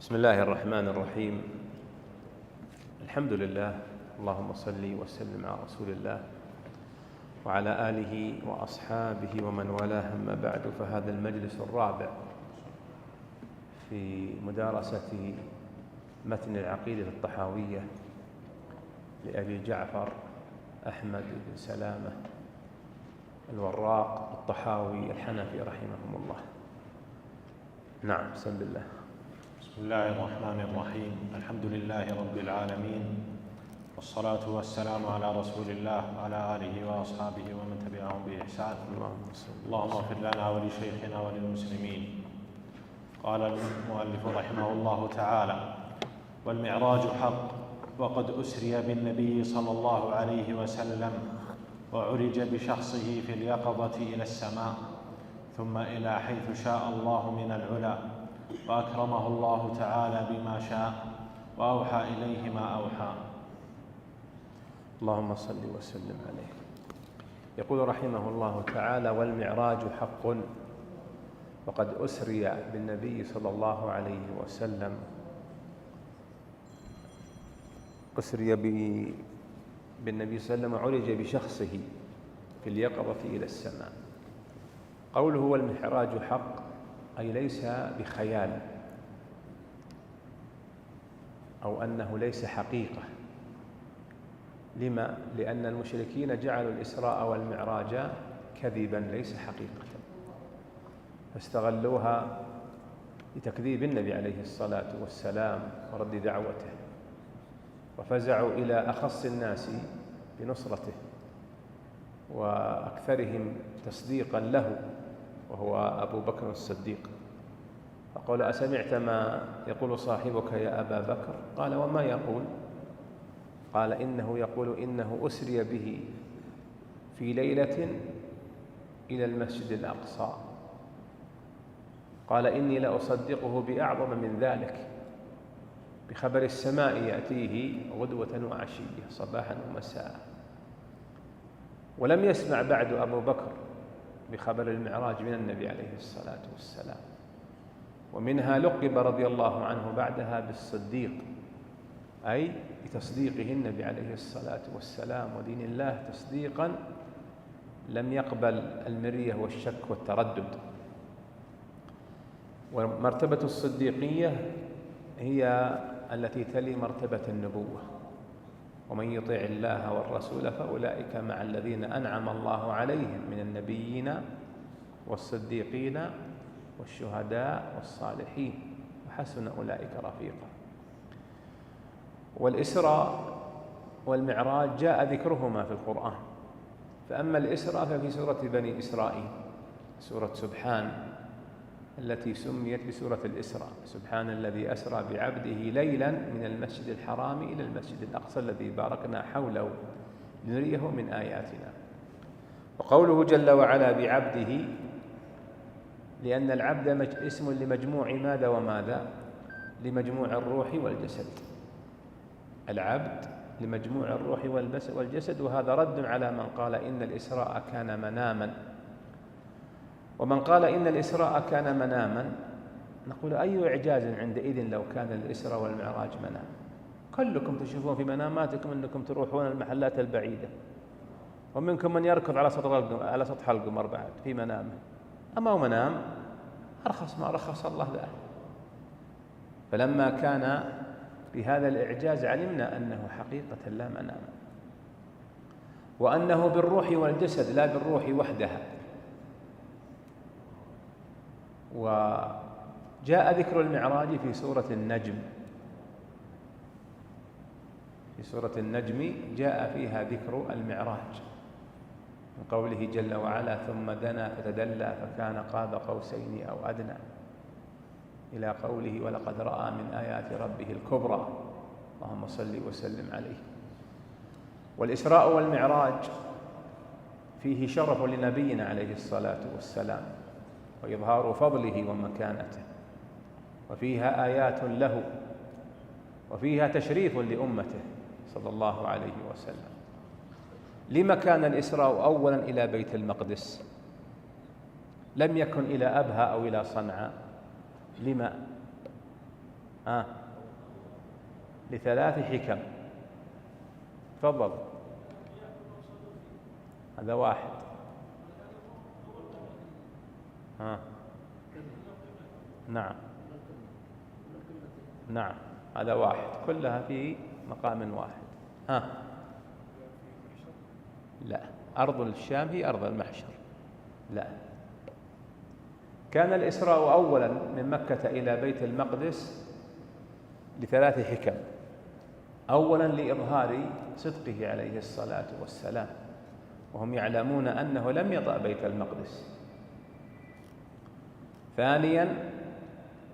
بسم الله الرحمن الرحيم. الحمد لله، اللهم صل وسلم على رسول الله وعلى آله وأصحابه ومن والاه، أما بعد، فهذا المجلس الرابع في مدارسة متن العقيدة الطحاوية لأبي جعفر أحمد بن سلامة الوراق الطحاوي الحنفي رحمهم الله. نعم، بسم الله. بسم الله الرحمن الرحيم. الحمد لله رب العالمين، والصلاة والسلام على رسول الله وعلى آله وأصحابه ومن تبعهم بإحسان. اللهم اغفر لنا ولشيخنا وللمسلمين. قال المؤلف رحمه الله تعالى: والمعراج حق، وقد أسري بالنبي صلى الله عليه وسلم وعرج بشخصه في اليقظة إلى السماء، ثم إلى حيث شاء الله من العلا، وأكرمه الله تعالى بما شاء، وأوحى إليه ما أوحى. اللهم صل وسلم عليه. يقول رحمه الله تعالى: والمعراج حق، وقد أسري بالنبي صلى الله عليه وسلم، أسري بالنبي صلى الله عليه وسلم وعرج بشخصه في اليقظة إلى السماء. قوله والمعراج حق أي ليس بخيال، أو أنه ليس حقيقة. لما؟ لأن المشركين جعلوا الإسراء والمعراج كذبا ليس حقيقة، فاستغلوها لتكذيب النبي عليه الصلاة والسلام ورد دعوته، وفزعوا إلى أخص الناس بنصرته وأكثرهم تصديقا له، وهو أبو بكر الصديق. فقال: أسمعت ما يقول صاحبك يا أبا بكر؟ قال: وما يقول؟ قال: إنه يقول إنه أسري به في ليلة إلى المسجد الأقصى. قال: إني لأصدقه بأعظم من ذلك، بخبر السماء يأتيه غدوة وعشية، صباحا ومساء. ولم يسمع بعد أبو بكر بخبر المعراج من النبي عليه الصلاة والسلام، ومنها لقب رضي الله عنه بعدها بالصديق، أي بتصديقه النبي عليه الصلاة والسلام ودين الله تصديقا لم يقبل المرية والشك والتردد. ومرتبة الصديقية هي التي تلي مرتبة النبوة: ومن يطع الله والرسول فأولئك مع الذين أنعم الله عليهم من النبيين والصديقين والشهداء والصالحين، وحسن أولئك رفيقا. والإسراء والمعراج جاء ذكرهما في القرآن. فأما الإسراء ففي سورة بني إسرائيل، سورة سبحان التي سميت بسورة الإسراء: سبحان الذي أسرى بعبده ليلا من المسجد الحرام إلى المسجد الأقصى الذي باركنا حوله لنريه من آياتنا. وقوله جل وعلا بعبده، لأن العبد اسم لمجموع ماذا وماذا؟ لمجموع الروح والجسد. العبد لمجموع الروح والجسد، وهذا رد على من قال إن الإسراء كان مناما. ومن قال إن الإسراء كان مناما، نقول: أي إعجاز عندئذ لو كان الإسراء والمعراج منام؟ كلكم تشوفون في مناماتكم أنكم تروحون المحلات البعيدة، ومنكم من يركض على سطح القمر بعد في منامه. أما هو منام، أرخص ما رخص الله له. فلما كان بهذا الإعجاز علمنا أنه حقيقة لا منام، وأنه بالروح والجسد لا بالروح وحدها. وجاء ذكر المعراج في سورة النجم. في سورة النجم جاء فيها ذكر المعراج، من قوله جل وعلا: ثم دنا فتدلى فكان قاب قوسين أو أدنى، إلى قوله: ولقد رأى من آيات ربه الكبرى. اللهم صل وسلم عليه. والإسراء والمعراج فيه شرف لنبينا عليه الصلاة والسلام، وإظهار فضله ومكانته، وفيها آيات له، وفيها تشريف لأمته صلى الله عليه وسلم. لما كان الإسراء أولا إلى بيت المقدس؟ لم يكن إلى أبها أو إلى صنعاء. لما؟ ل3 حكم. تفضل. هذا واحد. نعم نعم، هذا واحد، كلها في مقام واحد. لا، أرض الشام هي أرض المحشر. لا، كان الإسراء أولا من مكة إلى بيت المقدس ل3 حكم. أولا لإظهار صدقه عليه الصلاة والسلام، وهم يعلمون أنه لم يطأ بيت المقدس. ثانيا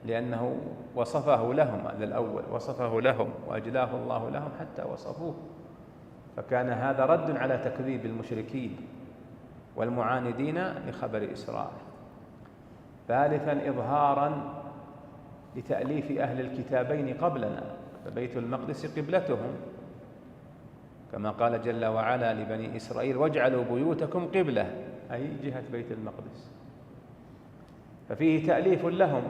لأنه وصفه لهم، هذا الأول وصفه لهم وأجلاه الله لهم حتى وصفوه، فكان هذا رد على تكذيب المشركين والمعاندين لخبر إسراء. ثالثا إظهارا لتأليف أهل الكتابين قبلنا، فبيت المقدس قبلتهم، كما قال جل وعلا لبني إسرائيل: واجعلوا بيوتكم قبلة، أي جهة بيت المقدس. ففيه تأليف لهم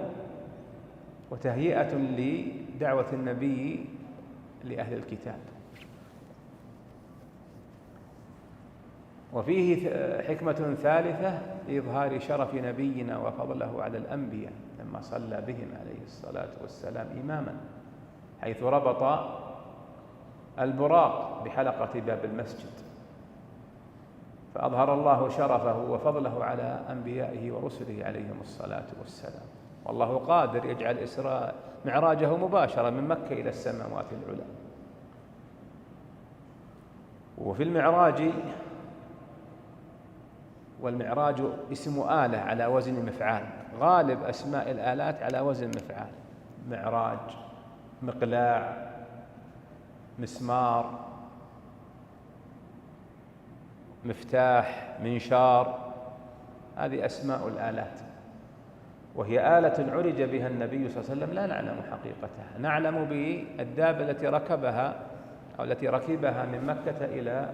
وتهيئة لدعوة النبي لأهل الكتاب. وفيه حكمة ثالثة لإظهار شرف نبينا وفضله على الأنبياء لما صلى بهم عليه الصلاة والسلام إماما، حيث ربط البراق بحلقة باب المسجد، فأظهر الله شرفه وفضله على أنبيائه ورسله عليهم الصلاة والسلام. والله قادر يجعل إسراء معراجه مباشرة من مكة إلى السماوات العلى. وفي المعراج، والمعراج اسم آلة على وزن مفعال، غالب أسماء الآلات على وزن مفعال: معراج، مقلاع، مسمار، مفتاح، منشار، هذه أسماء الآلات، وهي آلة عرج بها النبي صلى الله عليه وسلم لا نعلم حقيقتها، نعلم بالدابة التي ركبها أو التي ركبها من مكة إلى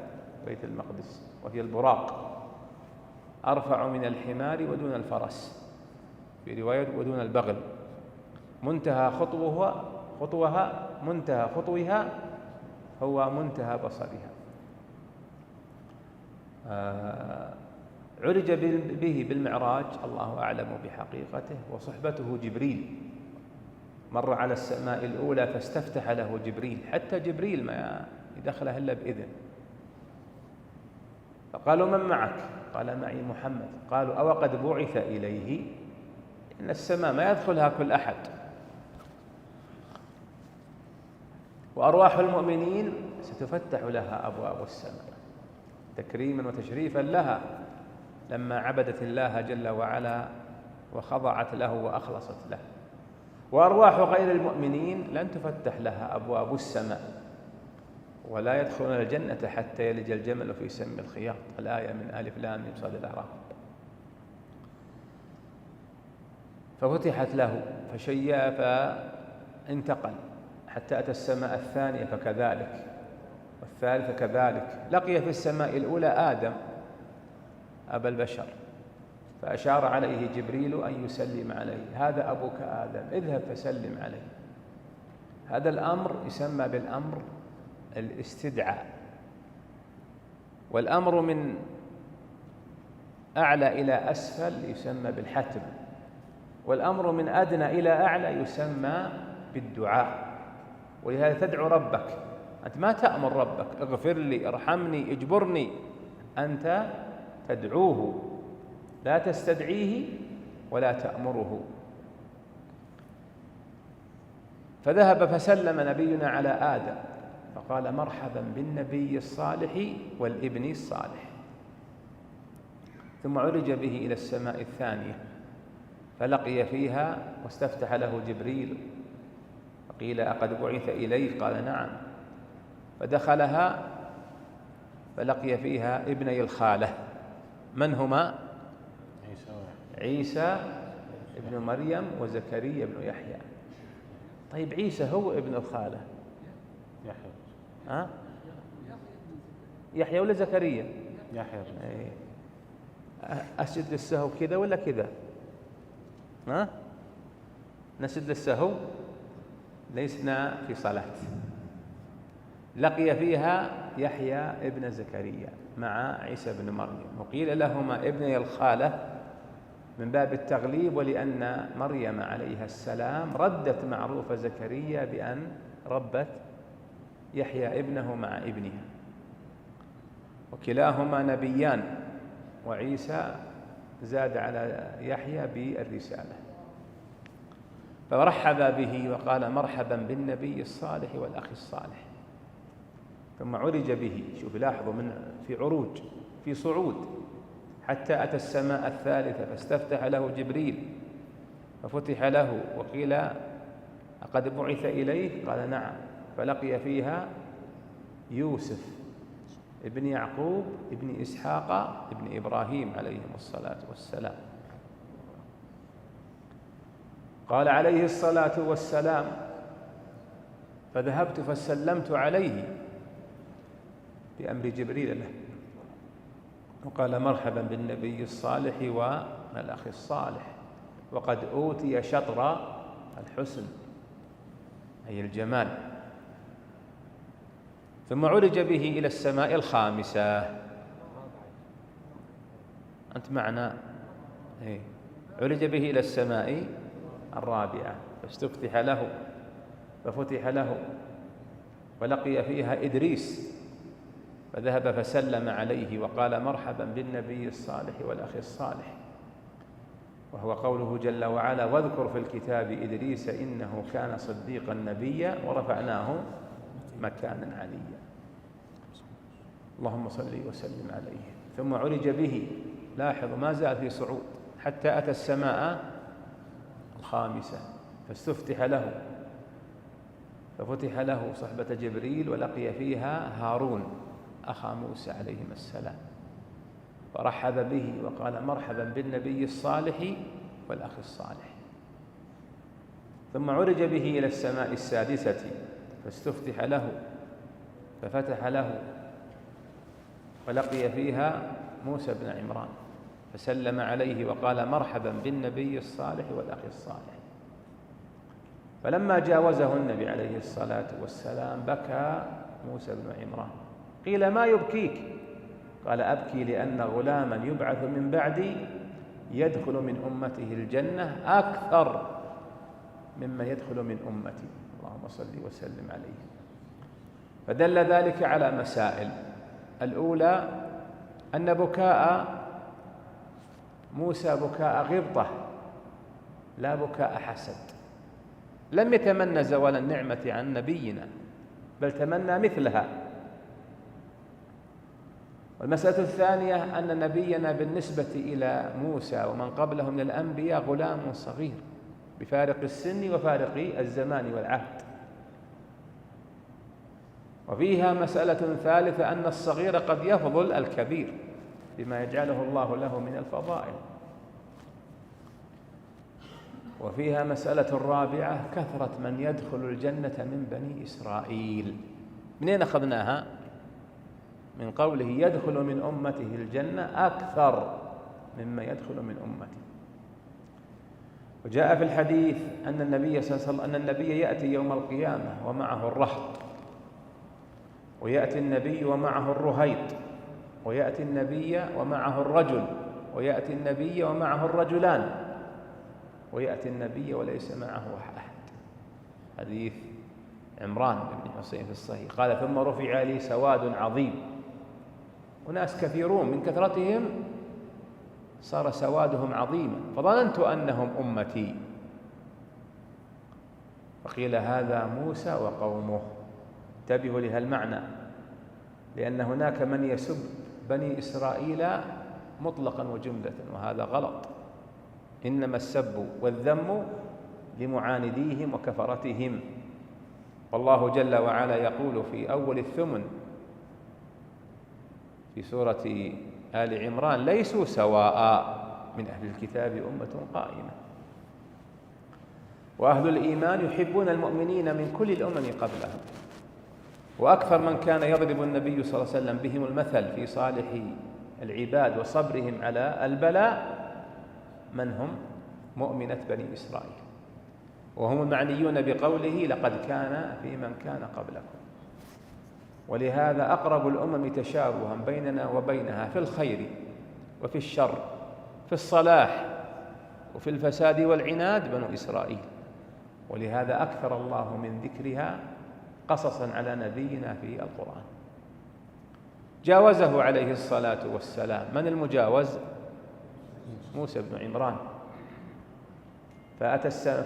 بيت المقدس، وهي البراق، أرفع من الحمار ودون الفرس، في رواية ودون البغل، منتهى خطوها هو منتهى بصرها. عرج به بالمعراج، الله أعلم بحقيقته، وصحبته جبريل، مر على السماء الأولى فاستفتح له جبريل، حتى جبريل ما يدخله إلا بإذن. فقالوا: من معك؟ قال: معي محمد. قالوا: أو قد بعث إليه؟ إن السماء ما يدخلها كل أحد، وأرواح المؤمنين ستفتح لها أبواب السماء تكريما وتشريفا لها لما عبدت الله جل وعلا وخضعت له وأخلصت له. وأرواح غير المؤمنين لن تفتح لها أبواب السماء، ولا يدخلون الجنة حتى يلج الجمل في سم الخياط، الآية من ألف لام ميم صاد الأعراف. ففتحت له فشيع فانتقل حتى أتى السماء الثانية فكذلك، والثالثة كذلك. لقي في السماء الأولى آدم أبا البشر، فأشار عليه جبريل أن يسلم عليه: هذا أبوك آدم، اذهب فسلم عليه. هذا الأمر يسمى بالأمر الاستدعاء، والأمر من أعلى إلى أسفل يسمى بالحتم، والأمر من أدنى إلى أعلى يسمى بالدعاء. ولهذا تدعو ربك، أنت ما تأمر ربك اغفر لي، ارحمني، اجبرني، أنت تدعوه، لا تستدعيه ولا تأمره. فذهب فسلم نبينا على آدم فقال: مرحبا بالنبي الصالح والابن الصالح. ثم عرج به إلى السماء الثانية فلقي فيها واستفتح له جبريل، فقيل: أقد بعث إليك؟ قال: نعم. فدخلها فلقي فيها ابني الخالة. من هما؟ عيسى ابن مريم وزكريا ابن يحيى. طيب عيسى هو ابن الخالة؟ يحيى ولا زكريا؟ يحيى. أسجد للسهو كذا ولا كذا؟ نسجد للسهو؟ لسنا في صلاة، لقي فيها يحيى ابن زكريا مع عيسى بن مريم، وقيل لهما ابني الخالة من باب التغليب، ولأن مريم عليها السلام ردت معروف زكريا بأن ربت يحيى ابنه مع ابنها، وكلاهما نبيان، وعيسى زاد على يحيى بالرسالة، فرحب به وقال مرحبا بالنبي الصالح والأخ الصالح. ثم عرج به، شوف لاحظوا من في عروج، في صعود، حتى أتى السماء الثالثة فاستفتح له جبريل ففتح له، وقيل أقد بعث إليه؟ قال نعم، فلقي فيها يوسف ابن يعقوب ابن إسحاق ابن إبراهيم عليهم الصلاة والسلام. قال عليه الصلاة والسلام فذهبت فسلمت عليه بأمر جبريل له، وقال مرحبا بالنبي الصالح والأخ الصالح، وقد أوتي شطر الحسن أي الجمال. ثم عرج به إلى السماء الخامسة. أنت معنا؟ عرج به إلى السماء الرابعة فاستفتح له ففتح له، ولقي فيها إدريس فذهب فسلم عليه وقال مرحبا بالنبي الصالح والأخ الصالح، وهو قوله جل وعلا واذكر في الكتاب إدريس إنه كان صديقا نبيا ورفعناه مكانا عليا. اللهم صل وسلم عليه. ثم عرج به، لاحظ ما زال في صعود حتى أتى السماء الخامسة فاستفتح له ففتح له صحبة جبريل، ولقي فيها هارون أخا موسى عليهما السلام، فرحب به وقال مرحبا بالنبي الصالح والأخ الصالح. ثم عرج به إلى السماء السادسة فاستفتح له ففتح له، ولقي فيها موسى بن عمران فسلم عليه وقال مرحبا بالنبي الصالح والأخ الصالح. فلما جاوزه النبي عليه الصلاة والسلام بكى موسى بن عمران، قيل ما يبكيك؟ قال أبكي لأن غلاما يبعث من بعدي يدخل من أمته الجنة أكثر مما يدخل من أمتي، اللهم صل وسلم عليه. فدل ذلك على مسائل. الأولى أن بكاء موسى بكاء غبطة لا بكاء حسد، لم يتمنى زوال النعمة عن نبينا بل تمنى مثلها. والمسألة الثانية أن نبينا بالنسبة إلى موسى ومن قبله من الأنبياء غلام صغير بفارق السن وفارق الزمان والعهد. وفيها مسألة ثالثة أن الصغير قد يفضل الكبير بما يجعله الله له من الفضائل. وفيها مسألة رابعة كثرة من يدخل الجنة من بني إسرائيل. منين أخذناها؟ من قوله يدخل من أمته الجنة أكثر مما يدخل من أمته. وجاء في الحديث أن النبي صلى الله عليه وسلم أن النبي يأتي يوم القيامة ومعه الرهط، ويأتي النبي ومعه الرهيط، ويأتي النبي ومعه الرجل، ويأتي النبي ومعه الرجلان، ويأتي النبي وليس معه أحد. حديث عمران بن حسين في الصحيح. قال ثم رفع لي سواد عظيم، وناس كثيرون من كثرتهم صار سوادهم عظيما، فظننت أنهم أمتي، فقيل هذا موسى وقومه. انتبهوا لهذا المعنى، لأن هناك من يسب بني إسرائيل مطلقا وجملة، وهذا غلط. إنما السب والذم لمعانديهم وكفرتهم. والله جل وعلا يقول في أول الثمن في سورة آل عمران ليسوا سواء من أهل الكتاب أمة قائمة وأهل الإيمان يحبون المؤمنين من كل الأمم قبلهم. وأكثر من كان يضرب النبي صلى الله عليه وسلم بهم المثل في صالح العباد وصبرهم على البلاء من هم؟ مؤمنة بني إسرائيل. وهم المعنيون بقوله لقد كان في من كان قبلكم. ولهذا أقرب الأمم تشابها بيننا وبينها في الخير وفي الشر، في الصلاح وفي الفساد والعناد بنو إسرائيل، ولهذا أكثر الله من ذكرها قصصا على نبينا في القرآن. جاوزه عليه الصلاة والسلام. من المجاوز؟ موسى بن عمران.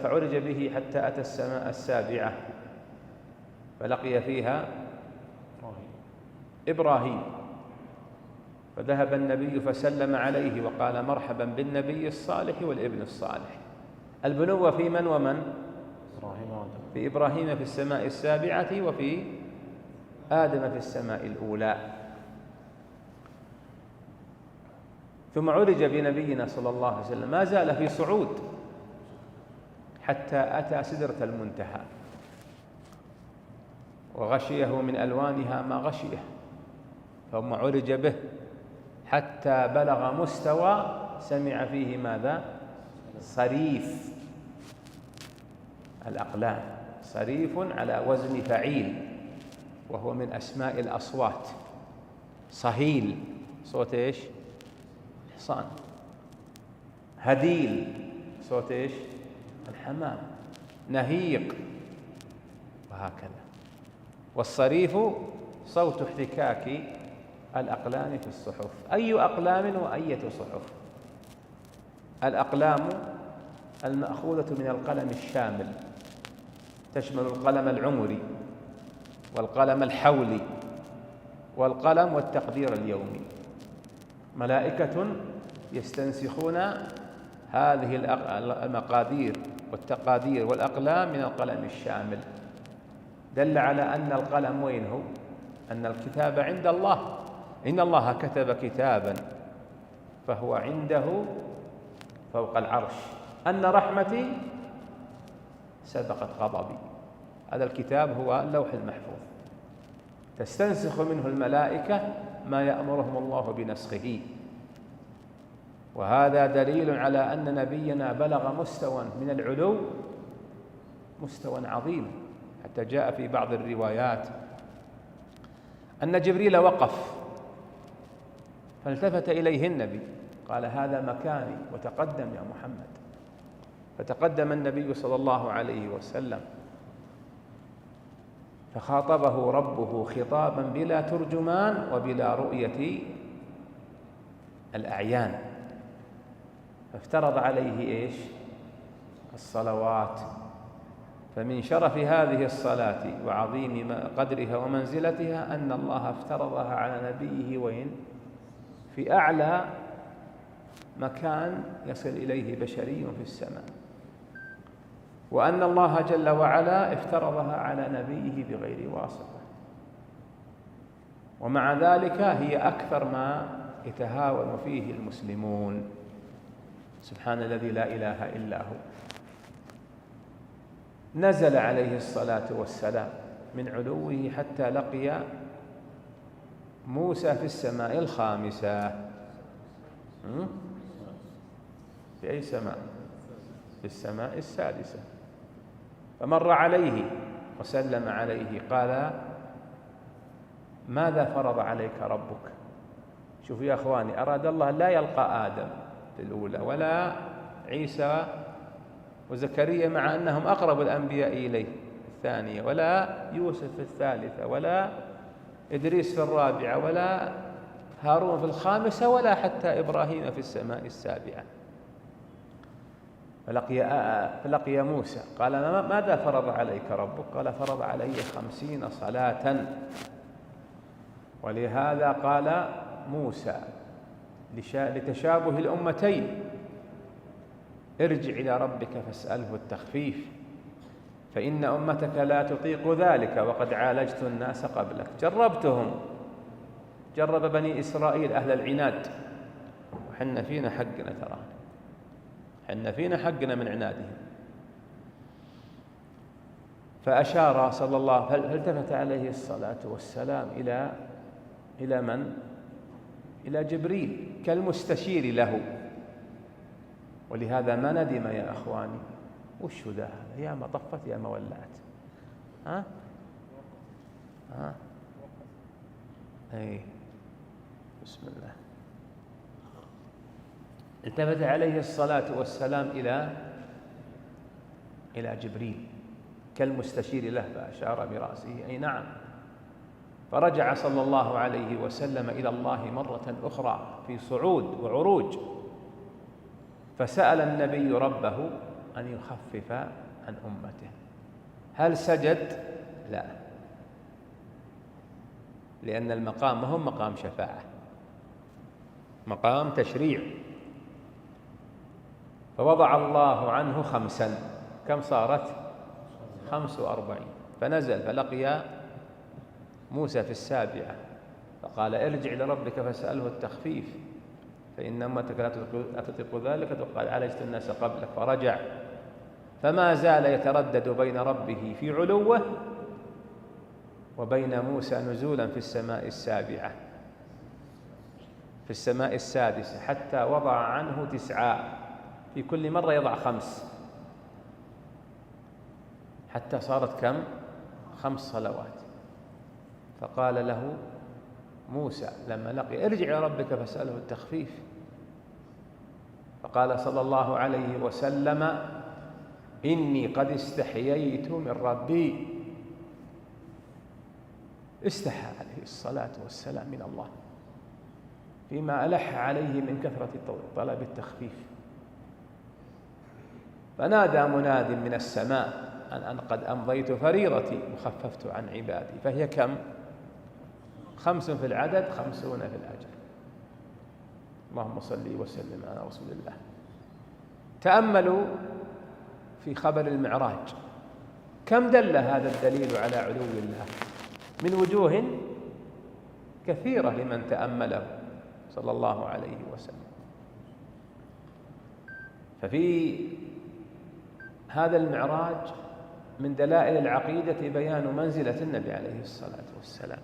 فعرج به حتى أتى السماء السابعة فلقي فيها إبراهيم، فذهب النبي فسلم عليه وقال مرحبا بالنبي الصالح والابن الصالح. البنوة في من ومن؟ في إبراهيم في السماء السابعة، وفي آدم في السماء الأولى. ثم عرج بنبينا صلى الله عليه وسلم، ما زال في صعود حتى أتى سدرة المنتهى وغشيه من ألوانها ما غشيه، ثم عرج به حتى بلغ مستوى سمع فيه ماذا؟ صريف الأقلام. صريف على وزن فعيل، وهو من أسماء الأصوات. صهيل صوت إيش؟ حصان. هديل صوت إيش؟ الحمام. نهيق، وهكذا. والصريف صوت احتكاك الأقلام في الصحف. أي أقلام وأية صحف؟ الأقلام المأخوذة من القلم الشامل، تشمل القلم العمري والقلم الحولي والقلم والتقدير اليومي. ملائكة يستنسخون هذه المقادير والتقادير والأقلام من القلم الشامل. دل على أن القلم وين هو؟ أن الكتاب عند الله. إن الله كتب كتابا فهو عنده فوق العرش. أن رحمتي سبقت غضبي. هذا الكتاب هو اللوح المحفوظ، تستنسخ منه الملائكة ما يأمرهم الله بنسخه. وهذا دليل على أن نبينا بلغ مستوى من العلو، مستوى عظيم، حتى جاء في بعض الروايات أن جبريل وقف فالتفت إليه النبي قال هذا مكاني، وتقدم يا محمد. فتقدم النبي صلى الله عليه وسلم فخاطبه ربه خطابا بلا ترجمان وبلا رؤية الأعيان، فافترض عليه إيش؟ الصلوات. فمن شرف هذه الصلاة وعظيم قدرها ومنزلتها أن الله افترضها على نبيه وين؟ في أعلى مكان يصل إليه بشري في السماء، وأن الله جل وعلا افترضها على نبيه بغير واسطة. ومع ذلك هي أكثر ما يتهاون فيه المسلمون. سبحان الذي لا إله إلا هو. نزل عليه الصلاة والسلام من علوه حتى لقي موسى في السماء الخامسة. في أي سماء؟ في السماء السادسة. فمر عليه وسلم عليه قال ماذا فرض عليك ربك؟ شوفوا يا أخواني، أراد الله لا يلقى آدم في الأولى ولا عيسى وزكريا مع أنهم أقرب الأنبياء إليه في الثانية، ولا يوسف في الثالثة، ولا إدريس في الرابعة، ولا هارون في الخامسة، ولا حتى إبراهيم في السماء السابعة. فلقي موسى قال ماذا فرض عليك ربك؟ قال فرض علي 50 صلاة. ولهذا قال موسى لتشابه الأمتين ارجع إلى ربك فاسأله التخفيف فإن أمتك لا تطيق ذلك وقد عالجت الناس قبلك. جربتهم، جرب بني إسرائيل أهل العناد، وحنا فينا حقنا، ترى حنا فينا حقنا من عنادهم. فأشار صلى الله فالتفت عليه الصلاة والسلام إلى من؟ إلى جبريل كالمستشير له. ولهذا ما ندم يا أخواني وش ذا هذا؟ يا ما طفت يا ما ولعت. ها أي بسم الله. التفت عليه الصلاة والسلام إلى جبريل كالمستشير له فأشار برأسه أي نعم. فرجع صلى الله عليه وسلم إلى الله مرة أخرى في صعود وعروج، فسأل النبي ربه أن يخفف عن أمته. هل سجد؟ لا، لأن المقام ما هو مقام شفاعة، مقام تشريع. فوضع الله عنه 5، كم صارت؟ 45. فنزل فلقي موسى في 7 فقال ارجع لربك فاسأله التخفيف فإن أمتك لا تطيق ذلك وقد عالجت الناس قبلك. فرجع فما زال يتردد بين ربه في علوه وبين موسى نزولا في السماء السابعة في السماء السادسة، حتى وضع عنه 9، في كل مرة يضع 5، حتى صارت كم؟ 5 صلوات. فقال له موسى لما لقي ارجع إلى ربك فاسأله التخفيف، فقال صلى الله عليه وسلم إني قد استحييت من ربي. استحى عليه الصلاة والسلام من الله فيما ألح عليه من كثرة طلب التخفيف. فنادى مناد من السماء أن قد أمضيت فريضتي وخففت عن عبادي. فهي كم؟ 5 في العدد، 50 في الأجر. اللهم صل وسلم على رسول الله. تأملوا في خبر المعراج، كم دل هذا الدليل على علو الله من وجوه كثيرة لمن تأمله صلى الله عليه وسلم. ففي هذا المعراج من دلائل العقيدة بيان منزلة النبي عليه الصلاة والسلام،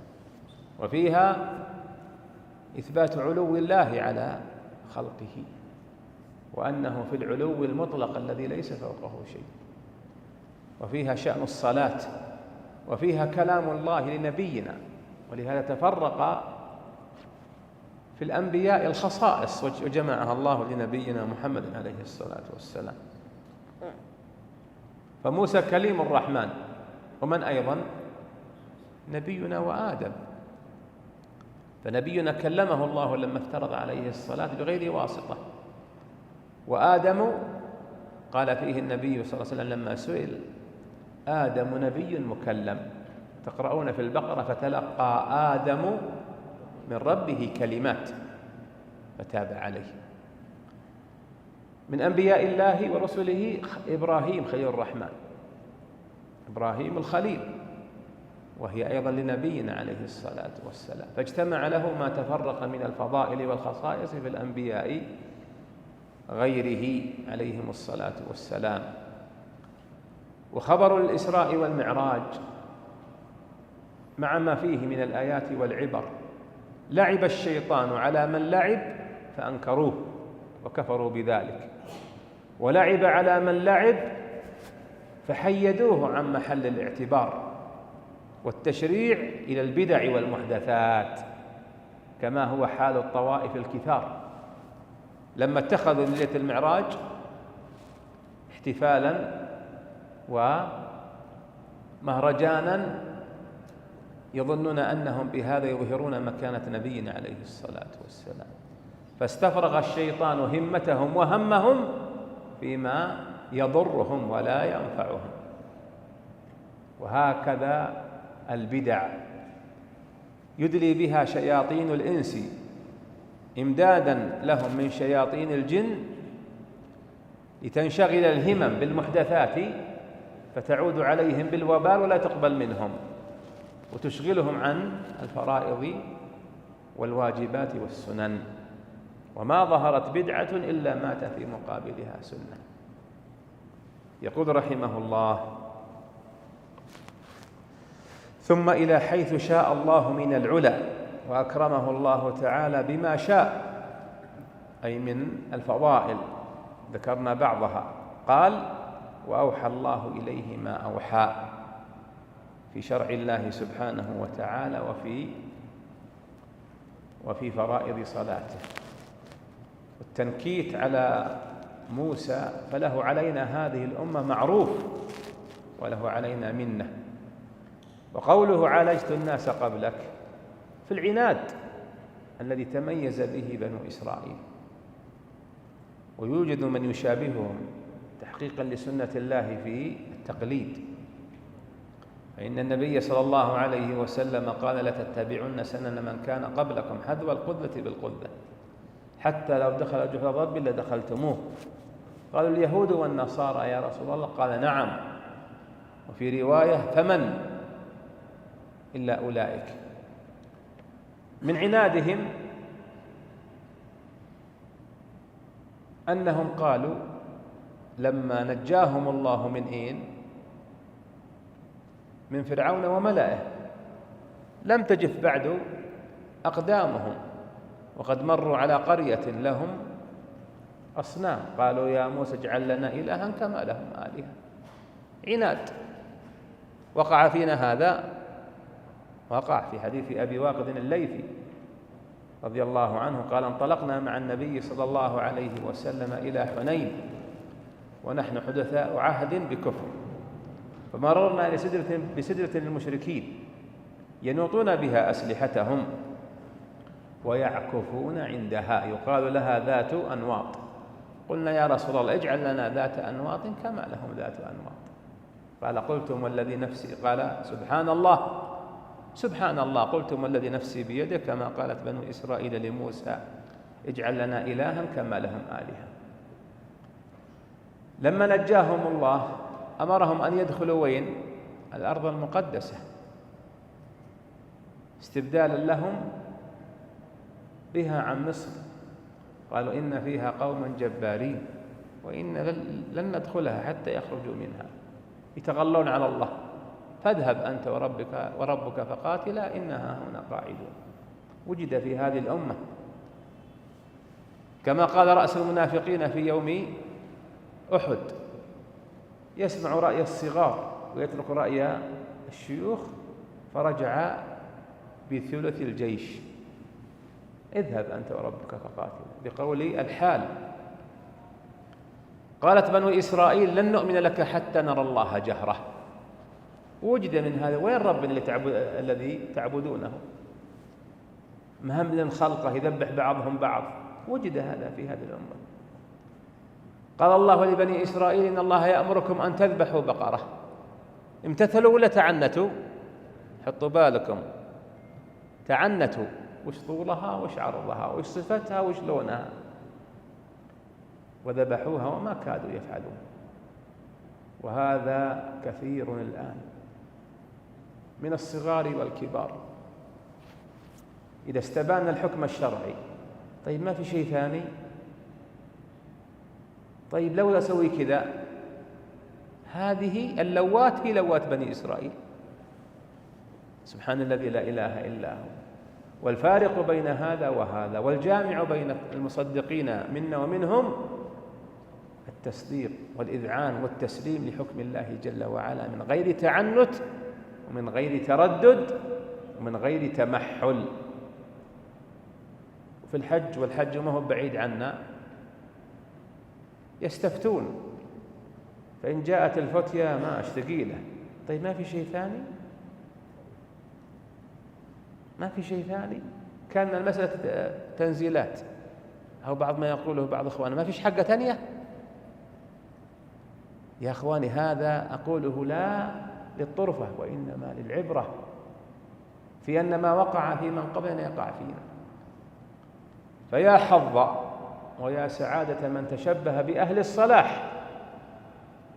وفيها إثبات علو الله على خلقه، وأنه في العلو المطلق الذي ليس فوقه شيء. وفيها شأن الصلاة، وفيها كلام الله لنبينا، ولهذا تفرق في الأنبياء الخصائص وجمعها الله لنبينا محمد عليه الصلاة والسلام. فموسى كليم الرحمن، ومن أيضا؟ نبينا وآدم. فنبينا كلمه الله لما افترض عليه الصلاة بغير واسطة، وآدم قال فيه النبي صلى الله عليه وسلم لما سئل آدم نبي مكلم. تقرؤون في البقرة فتلقى آدم من ربه كلمات فتاب عليه. من أنبياء الله ورسله إبراهيم خليل الرحمن، إبراهيم الخليل، وهي أيضا لنبينا عليه الصلاة والسلام. فاجتمع له ما تفرق من الفضائل والخصائص في الأنبياء غيره عليهم الصلاة والسلام. وخبر الإسراء والمعراج مع ما فيه من الآيات والعبر. لعب الشيطان على من لعب فأنكروه وكفروا بذلك، ولعب على من لعب فحيدوه عن محل الاعتبار والتشريع إلى البدع والمحدثات، كما هو حال الطوائف الكثار لما اتخذوا ليلة المعراج احتفالا ومهرجانا يظنون أنهم بهذا يظهرون مكانة نبينا عليه الصلاة والسلام. فاستفرغ الشيطان همتهم وهمهم فيما يضرهم ولا ينفعهم. وهكذا البدع يدلي بها شياطين الإنس إمدادا لهم من شياطين الجن لتنشغل الهمم بالمحدثات فتعود عليهم بالوبال ولا تقبل منهم، وتشغلهم عن الفرائض والواجبات والسنن. وما ظهرت بدعة إلا مات في مقابلها سنة. يقول رحمه الله: ثم إلى حيث شاء الله من العلا، وأكرمه الله تعالى بما شاء، أي من الفضائل ذكرنا بعضها. قال: وأوحى الله إليه ما أوحى في شرع الله سبحانه وتعالى وفي فرائض صلاته. والتنكيت على موسى فله علينا هذه الأمة معروف وله علينا منة. وقوله عالجت الناس قبلك في العناد الذي تميز به بنو إسرائيل، ويوجد من يشابههم تحقيقا لسنة الله في التقليد، فإن النبي صلى الله عليه وسلم قال لتتبعن سنن من كان قبلكم حذو القذة بالقذة حتى لو دخل جحر ضب لدخلتموه. قالوا اليهود والنصارى يا رسول الله، قال نعم، وفي رواية فمن إلا أولئك. من عنادهم أنهم قالوا لما نجاهم الله من فرعون وملئه لم تجف بعد أقدامهم، وقد مروا على قرية لهم أصنام، قالوا يا موسى اجعل لنا إلها كما لهم آلهة. عناد. وقع فينا هذا، وقع في حديث أبي واقد الليثي رضي الله عنه قال انطلقنا مع النبي صلى الله عليه وسلم إلى حنين ونحن حدثاء عهد بكفر، فمررنا بسدرة للمشركين ينوطون بها أسلحتهم ويعكفون عندها، يقال لها ذات أنواط. قلنا يا رسول الله اجعل لنا ذات أنواط كما لهم ذات أنواط. قال قلتم والذي نفسي، قال سبحان الله سبحان الله، قلتم والذي نفسي بيده، كما قالت بنو إسرائيل لموسى اجعل لنا إلها كما لهم آلهة. لما نجاهم الله أمرهم أن يدخلوا وين؟ الأرض المقدسة، استبدالا لهم بها عن مصر. قالوا إن فيها قوما جبارين وإن لن ندخلها حتى يخرجوا منها، يتغلون على الله، فاذهب أنت وربك فقاتلا إنها هنا قاعدون. وجد في هذه الأمة كما قال رأس المنافقين في يوم أحد يسمع رأي الصغار ويترك رأي الشيوخ، فرجع بثلث الجيش، اذهب أنت وربك فقاتلا، بقول الحال. قالت بنو إسرائيل لن نؤمن لك حتى نرى الله جهرة. وجد من هذا وين ربنا الذي تعبدونه؟ مهم خلقه يذبح بعضهم بعض، وجد هذا في هذه الأمة. قال الله لبني إسرائيل إن الله يأمركم أن تذبحوا بقرة، امتثلوا ولا تعنتوا؟ حطوا بالكم، تعنتوا، وش طولها وش عرضها وش صفتها وش لونها، وذبحوها وما كادوا يفعلون. وهذا كثير الآن من الصغار والكبار. إذا استبان الحكم الشرعي، طيب ما في شيء ثاني؟ طيب لو أسوي كذا، هذه اللوات هي لوات بني إسرائيل. سبحان الذي لا إله إلا هو. والفارق بين هذا وهذا والجامع بين المصدقين منا ومنهم التصديق والإذعان والتسليم لحكم الله جل وعلا من غير تعنت ومن غير تردد ومن غير تمحل. وفي الحج، والحج ما هو بعيد عنا، يستفتون، فإن جاءت الفتية ما ثقيلة. طيب ما في شيء ثاني؟ ما في شيء ثاني؟ كان المسألة تنزيلات، أو بعض ما يقوله بعض إخواننا ما فيش حاجة ثانية. يا إخواني هذا أقوله لا للطرفة وإنما للعبرة في أن ما وقع في من قبلنا يقع فينا. فيا حظ ويا سعادة من تشبه بأهل الصلاح،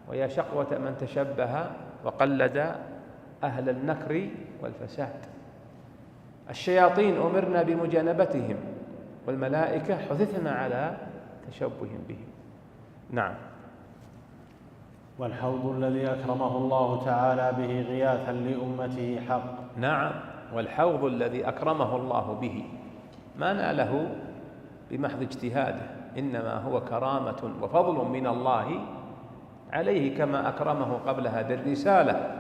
ويا شقوة من تشبه وقلد أهل النكر والفساد. الشياطين أمرنا بمجانبتهم، والملائكة حثثنا على تشبه بهم. نعم. والحوض الذي أكرمه الله تعالى به غياثا لأمته حق. نعم، والحوض الذي أكرمه الله به ما ناله بمحض اجتهاده، إنما هو كرامة وفضل من الله عليه كما أكرمه قبلها بالرسالة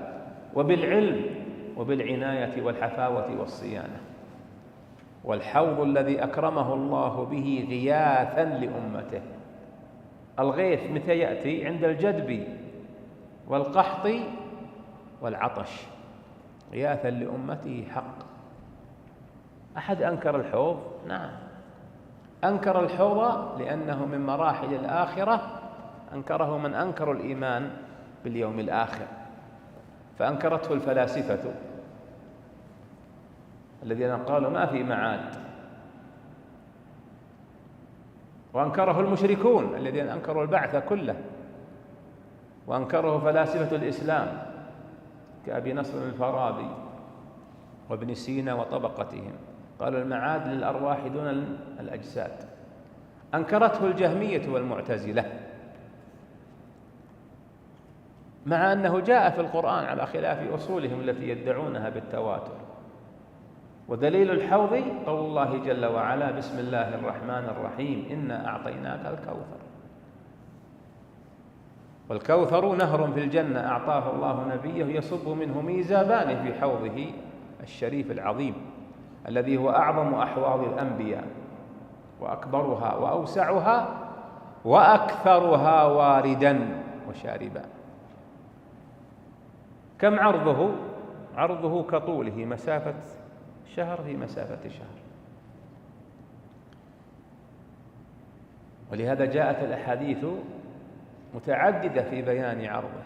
وبالعلم وبالعناية والحفاوة والصيانة. والحوض الذي أكرمه الله به غياثا لأمته. الغيث متى يأتي؟ عند الجدب والقحط والعطش. غياثا لأمته حق. أحد أنكر الحوض؟ نعم، أنكر الحوض لأنه من مراحل الآخرة، أنكره من أنكر الإيمان باليوم الآخر، فأنكرته الفلاسفة الذين قالوا ما في معاد، وأنكره المشركون الذين أنكروا البعث كله، وأنكره فلاسفة الإسلام كأبي نصر الفارابي وابن سينا وطبقتهم، قالوا المعاد للأرواح دون الأجساد. أنكرته الجهمية والمعتزلة، مع أنه جاء في القرآن على خلاف أصولهم التي يدعونها بالتواتر. ودليل الحوض قول الله جل وعلا: بسم الله الرحمن الرحيم إنا أعطيناك الكوثر. والكوثر نهر في الجنة أعطاه الله نبيه يصب منه ميزابان في حوضه الشريف العظيم الذي هو أعظم أحواض الأنبياء وأكبرها وأوسعها وأكثرها واردا وشاربا. كم عرضه؟ عرضه كطوله، مسافة شهر في مسافة شهر. ولهذا جاءت الأحاديث متعددة في بيان عرضه.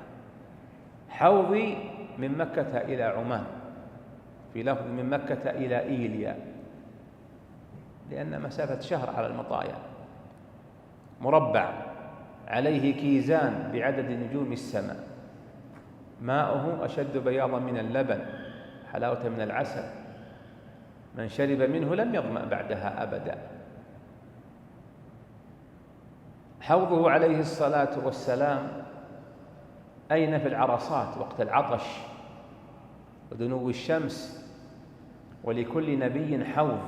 حوضي من مكة إلى عمان، في لفظ من مكة إلى إيليا، لأن مسافة شهر على المطايا، مربع عليه كيزان بعدد نجوم السماء، ماؤه أشد بياضا من اللبن، حلاوة من العسل، من شرب منه لم يظمأ بعدها أبدا. حوضه عليه الصلاة والسلام أين؟ في العرصات وقت العطش ودنو الشمس. ولكل نبي حوض،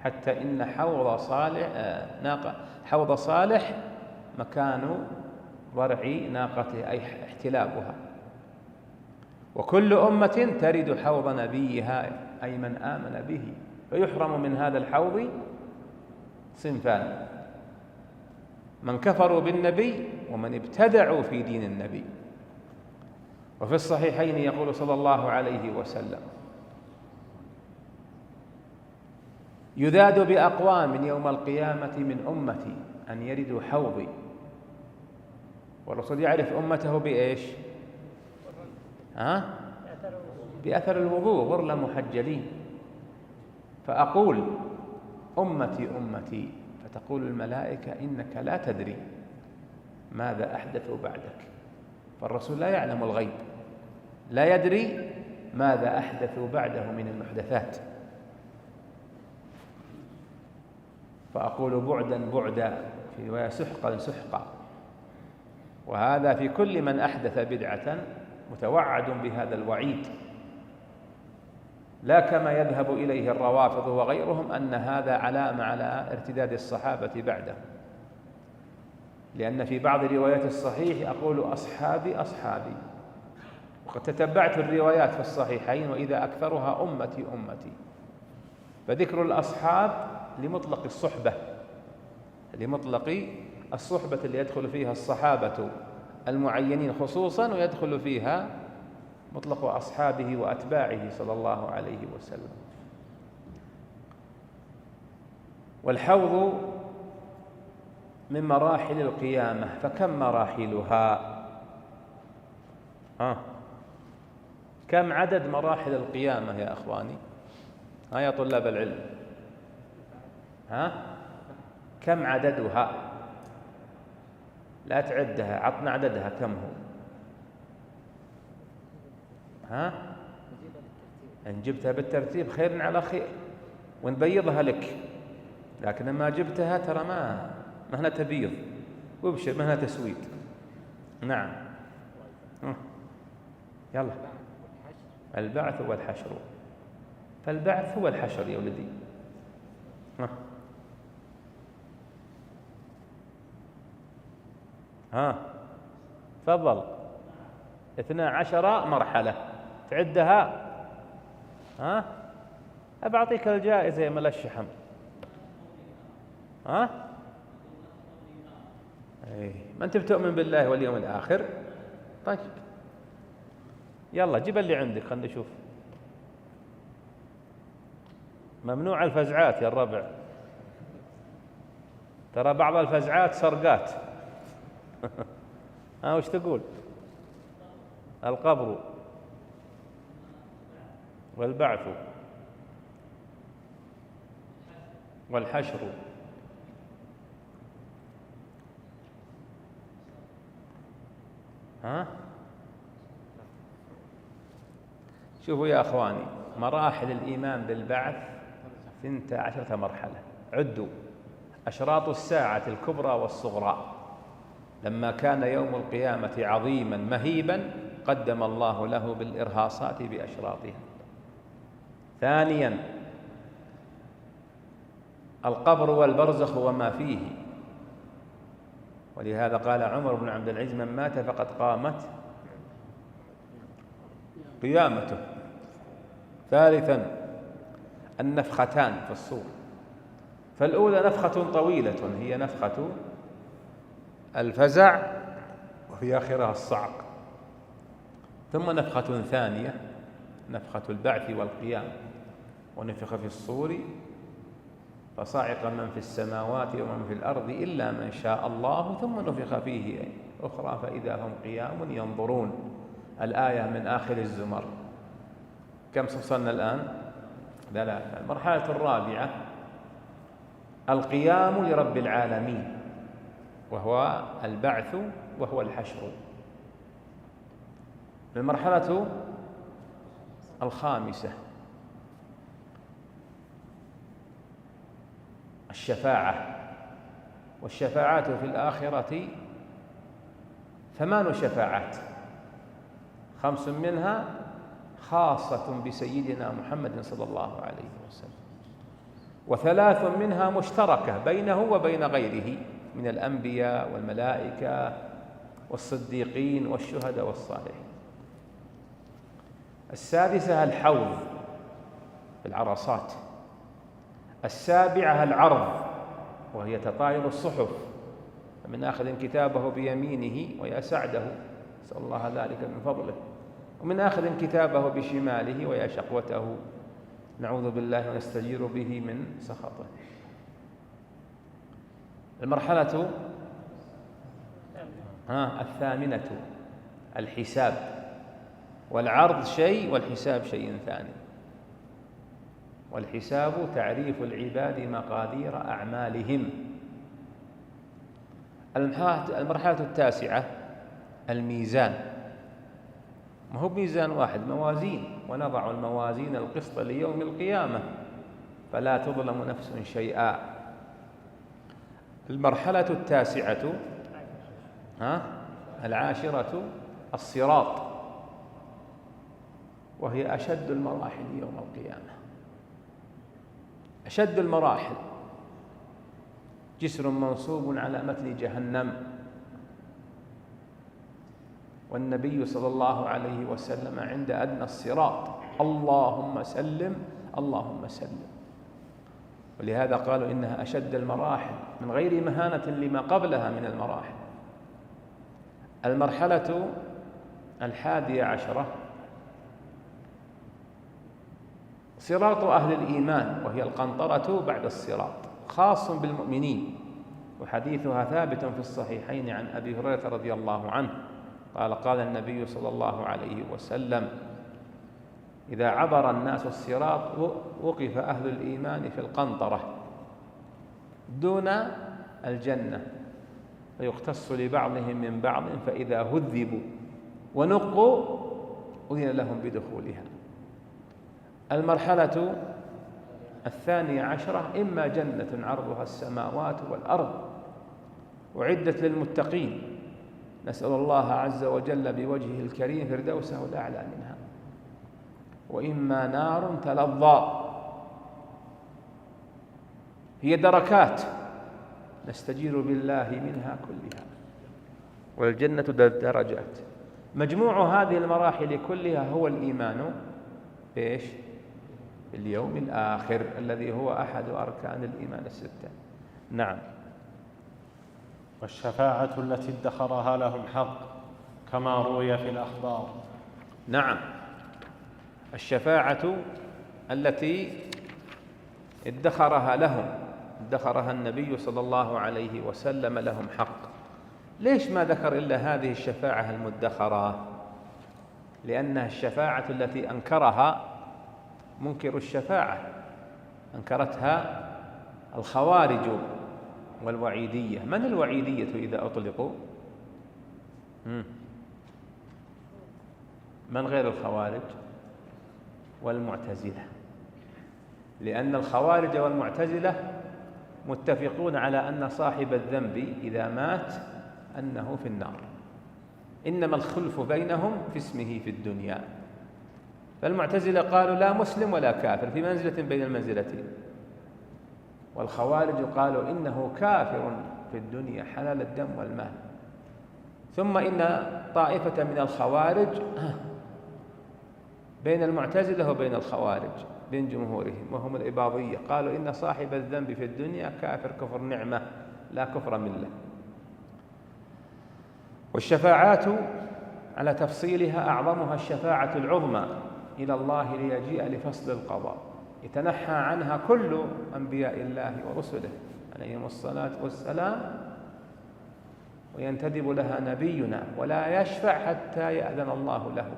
حتى إن حوض صالح مكان ضرع ناقته أي احتلابها. وكل أمة ترد حوض نبيها أي من آمن به، فيحرم من هذا الحوض صنفان: من كفروا بالنبي ومن ابتدعوا في دين النبي. وفي الصحيحين يقول صلى الله عليه وسلم: يذاد بأقوام يوم القيامة من أمتي أن يردوا حوضي. والرسول يعرف أمته بإيش؟ بأثر الوضوء، غرلا محجلين. فأقول: أمتي أمتي، فتقول الملائكة: إنك لا تدري ماذا أحدثوا بعدك. فالرسول لا يعلم الغيب، لا يدري ماذا أحدثوا بعده من المحدثات. فأقول: بعدا بعدا، في رواية سحقا سحقا. وهذا في كل من أحدث بدعة متوعد بهذا الوعيد، لا كما يذهب إليه الروافض وغيرهم أن هذا علامة على ارتداد الصحابة بعده. لأن في بعض روايات الصحيح أقول: أصحابي أصحابي. وقد تتبعت الروايات في الصحيحين وإذا أكثرها أمتي أمتي. فذكر الأصحاب لمطلق الصحبة، لمطلق الصحبة اللي يدخل فيها الصحابة المعينين خصوصا، ويدخل فيها مطلق أصحابه وأتباعه صلى الله عليه وسلم. والحوض من مراحل القيامة، فكم مراحلها؟ كم عدد مراحل القيامة يا أخواني؟ يا طلاب العلم، كم عددها؟ لا تعدها، عطنا عددها كم هو؟ إن جبتها بالترتيب خير على خير ونبيضها لك، لكن ما جبتها ترى ما هنا تبيض، وابشر ما هنا تسويد. نعم. يلا. البعث والحشر. فالبعث هو الحشر يا ولدي. تفضل. 12 مرحلة تعدها؟ ها؟ أبعطيك الجائزة يا ملا الشحم. ها؟ إيه. ما أنت بتؤمن بالله واليوم الآخر؟ طيب يلا جيب اللي عندك خلنا نشوف. ممنوع الفزعات يا الربع، ترى بعض الفزعات سرقات. ها وش تقول؟ القبر والبعث والحشر ها؟ شوفوا يا أخواني، مراحل الإيمان بالبعث 12 مرحلة. عدوا: أشراط الساعة الكبرى والصغرى، لما كان يوم القيامة عظيما مهيبا قدم الله له بالإرهاصات بأشراطها. ثانيا: القبر والبرزخ وما فيه، ولهذا قال عمر بن عبد العزيز: من مات فقد قامت قيامته. ثالثا: النفختان في الصور، فالأولى نفخة طويلة هي نفخة الفزع وفي آخرها الصعق، ثم نفخة ثانية نفخة البعث والقيام، ونفخ في الصور فصعق من في السماوات ومن في الأرض إلا من شاء الله ثم نفخ فيه أخرى فإذا هم قيام ينظرون. الآية من آخر الزمر. كم وصلنا الآن؟ 3. المرحلة الرابعة: القيام لرب العالمين، وهو البعث وهو الحشر. المرحلة الخامسة: الشفاعة، والشفاعات في الآخرة 8 شفاعات، 5 منها خاصة بسيدنا محمد صلى الله عليه وسلم، و3 منها مشتركة بينه وبين غيره من الأنبياء والملائكة والصديقين والشهداء والصالحين. السادسة: الحوض في العرصات. السابعة: العرض، وهي تطاير الصحف، فمن آخذ كتابه بيمينه ويا سعده، نسأل الله ذلك من فضله، ومن آخذ كتابه بشماله ويا شقوته، نعوذ بالله ونستجير به من سخطه. المرحلة الثامنة: الحساب، والعرض شيء والحساب شيء ثاني. والحساب تعريف العباد مقادير أعمالهم. المرحلة التاسعة: الميزان، ما هو ميزان واحد، موازين، ونضع الموازين القسط ليوم القيامة فلا تظلم نفس شيئا. المرحلة التاسعة العاشرة: الصراط، وهي أشد المراحل يوم القيامة، أشد المراحل، جسر منصوب على متن جهنم، والنبي صلى الله عليه وسلم عند أدنى الصراط: اللهم سلم اللهم سلم. ولهذا قالوا إنها أشد المراحل من غير مهانة لما قبلها من المراحل. المرحلة 11: صراط أهل الإيمان، وهي القنطرة بعد الصراط، خاص بالمؤمنين، وحديثها ثابت في الصحيحين عن أبي هريرة رضي الله عنه قال: قال النبي صلى الله عليه وسلم: إذا عبر الناس الصراط وقف أهل الإيمان في القنطرة دون الجنة، فيختص لبعضهم من بعض، فإذا هذبوا ونقوا أذن لهم بدخولها. المرحلة 12: إما جنة عرضها السماوات والأرض أعدت للمتقين، نسأل الله عز وجل بوجهه الكريم فردوسه الأعلى منها، وإما نار تلظى، هي دركات نستجير بالله منها كلها. والجنة درجات. مجموع هذه المراحل كلها هو الإيمان إيش؟ باليوم الآخر الذي هو أحد أركان الإيمان الستة. نعم. والشفاعة التي ادخرها لهم حق كما روي في الأخبار. نعم، الشفاعة التي ادخرها النبي صلى الله عليه وسلم لهم حق. ليش ما ذكر إلا هذه الشفاعة المدخرة؟ لأنها الشفاعة التي أنكرها منكر الشفاعة، أنكرتها الخوارج والوعيدية. من الوعيدية إذا أطلقوا؟ من غير الخوارج؟ والمعتزلة. لأن الخوارج والمعتزلة متفقون على أن صاحب الذنب إذا مات أنه في النار، إنما الخلف بينهم في اسمه في الدنيا. فالمعتزلة قالوا لا مسلم ولا كافر، في منزلة بين المنزلتين. والخوارج قالوا إنه كافر في الدنيا حلال الدم والمال. ثم إن طائفة من الخوارج بين المعتزلة وبين الخوارج، بين جمهورهم، وهم الإباضية، قالوا إن صاحب الذنب في الدنيا كافر كفر نعمة لا كفر ملة. والشفاعات على تفصيلها أعظمها الشفاعة العظمى إلى الله ليجيء لفصل القضاء، يتنحى عنها كل أنبياء الله ورسله عليهم الصلاة والسلام، وينتدب لها نبينا ولا يشفع حتى يأذن الله له،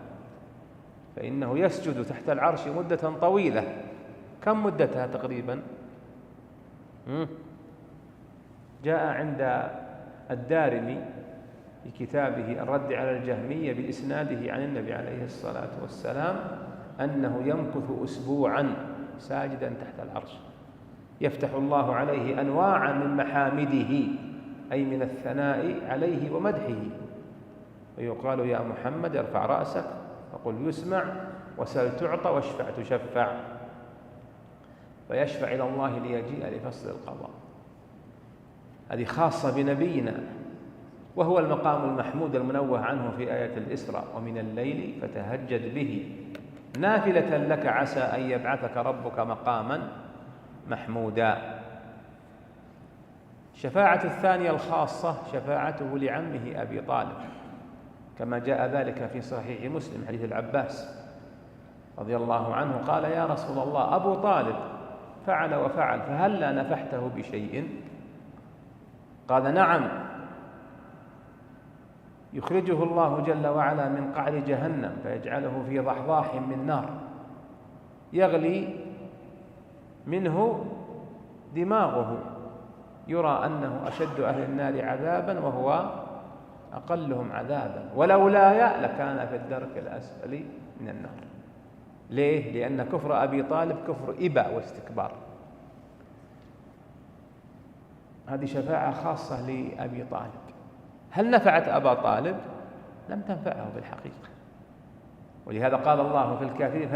فإنه يسجد تحت العرش مدة طويلة. كم مدتها تقريبا؟ جاء عند الدارمي في كتابه الرد على الجهمية بإسناده عن النبي عليه الصلاة والسلام أنه يمكث أسبوعا ساجدا تحت العرش، يفتح الله عليه أنواعا من محامده، أي من الثناء عليه ومدحه، ويقال يا محمد ارفع رأسك وقل يسمع وسل تعطى واشفع تشفع، فيشفع إلى الله ليجيء لفصل القضاء. هذه خاصة بنبينا، وهو المقام المحمود المنوه عنه في آية الإسراء: ومن الليل فتهجد به نافلة لك عسى أن يبعثك ربك مقاما محمودا. الشفاعة الثانية الخاصة شفاعته لعمه أبي طالب، كما جاء ذلك في صحيح مسلم حديث العباس رضي الله عنه قال: يا رسول الله، أبو طالب فعل وفعل، فهلا نفحته بشيء؟ قال: نعم، يخرجه الله جل وعلا من قعر جهنم فيجعله في ضحضاح من نار يغلي منه دماغه، يرى أنه أشد أهل النار عذابا وهو أقلهم عذابا، ولولاي لكان في الدرك الأسفل من النار. ليه؟ لأن كفر أبي طالب كفر إباء واستكبار. هذه شفاعة خاصة لأبي طالب. هل نفعت أبا طالب؟ لم تنفعه بالحقيقة، ولهذا قال الله في الكافرين: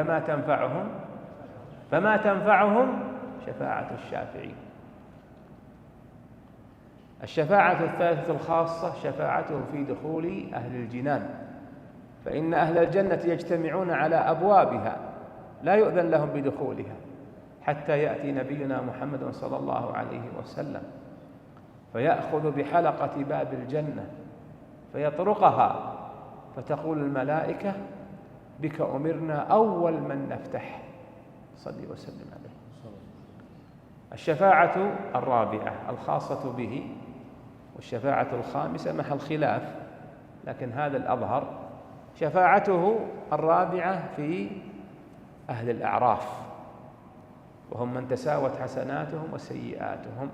فما تنفعهم شفاعة الشافعين. الشفاعة الثالثة الخاصة شفاعته في دخول أهل الجنان، فإن أهل الجنة يجتمعون على أبوابها لا يؤذن لهم بدخولها حتى يأتي نبينا محمد صلى الله عليه وسلم فيأخذ بحلقة باب الجنة فيطرقها، فتقول الملائكة: بك أمرنا أول من نفتح، صلي وسلم عليه. الشفاعة الرابعة الخاصة به، والشفاعة الخامسة محل خلاف، لكن هذا الأظهر، شفاعته الرابعة في أهل الأعراف، وهم من تساوت حسناتهم وسيئاتهم،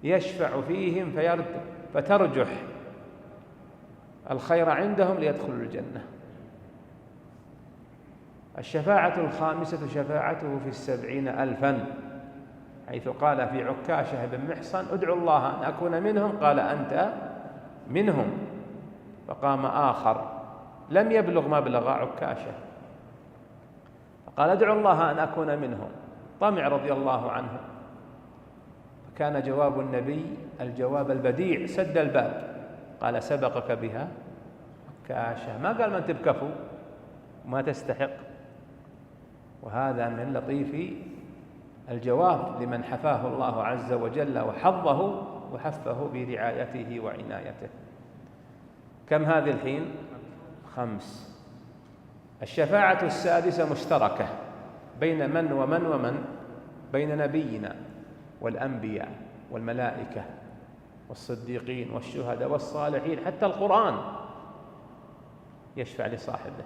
يشفع فيهم فترجح الخير عندهم ليدخلوا الجنة. الشفاعة الخامسة شفاعته في 70,000، حيث قال في عكاشة بن محصن: ادعو الله أن أكون منهم، قال: أنت منهم. فقام آخر لم يبلغ مبلغ عكاشة فقال: ادعو الله أن أكون منهم. طمع رضي الله عنه، فكان جواب النبي الجواب البديع، سد الباب، قال سبقك بها عكاشة، ما قال من تبكفوا وما تستحق. وهذا من لطيف الجواب لمن حفاه الله عز وجل وحظه وحفه برعايته وعنايته. كم هذه الحين؟ 5. الشفاعة السادسة مشتركة بين من ومن ومن؟ بين نبينا والأنبياء والملائكة والصديقين والشهداء والصالحين، حتى القرآن يشفع لصاحبه.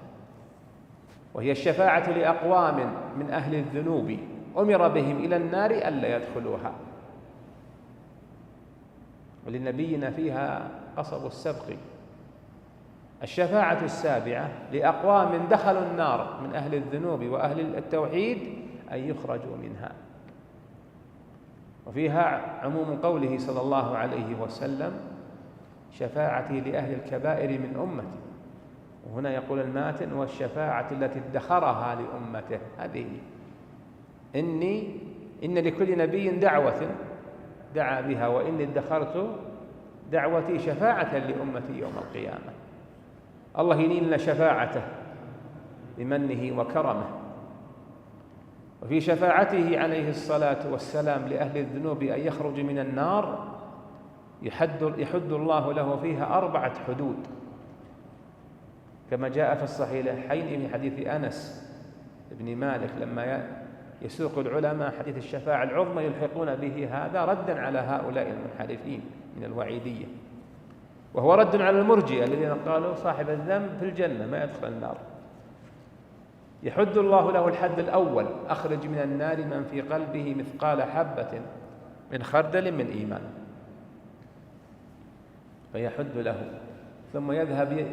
وهي الشفاعة لأقوام من أهل الذنوب أمر بهم إلى النار ألا يدخلوها، ولنبينا فيها قصب السبق. الشفاعة السابعة لأقوام دخلوا النار من أهل الذنوب وأهل التوحيد أن يخرجوا منها، وفيها عموم قوله صلى الله عليه وسلم: شفاعتي لأهل الكبائر من أمتي. وهنا يقول الماتن: والشفاعة التي ادخرها لأمته. هذه إن لكل نبي دعوة دعا بها، وإني ادخرت دعوتي شفاعة لأمتي يوم القيامة. الله ينيل لنا شفاعته بمنه وكرمه. وفي شفاعته عليه الصلاة والسلام لأهل الذنوب أن يخرج من النار يحد الله له فيها 4 حدود، كما جاء في الصحيحين من حديث أنس بن مالك لما يسوق العلماء حديث الشفاعة العظمى يلحقون به هذا ردا على هؤلاء المنحرفين من الوعيدية، وهو رد على المرجئة الذين قالوا صاحب الذنب في الجنة ما يدخل النار. يحد الله له الحد الأول: أخرج من النار من في قلبه مثقال حبة من خردل من إيمان، فيحد له. ثم يذهب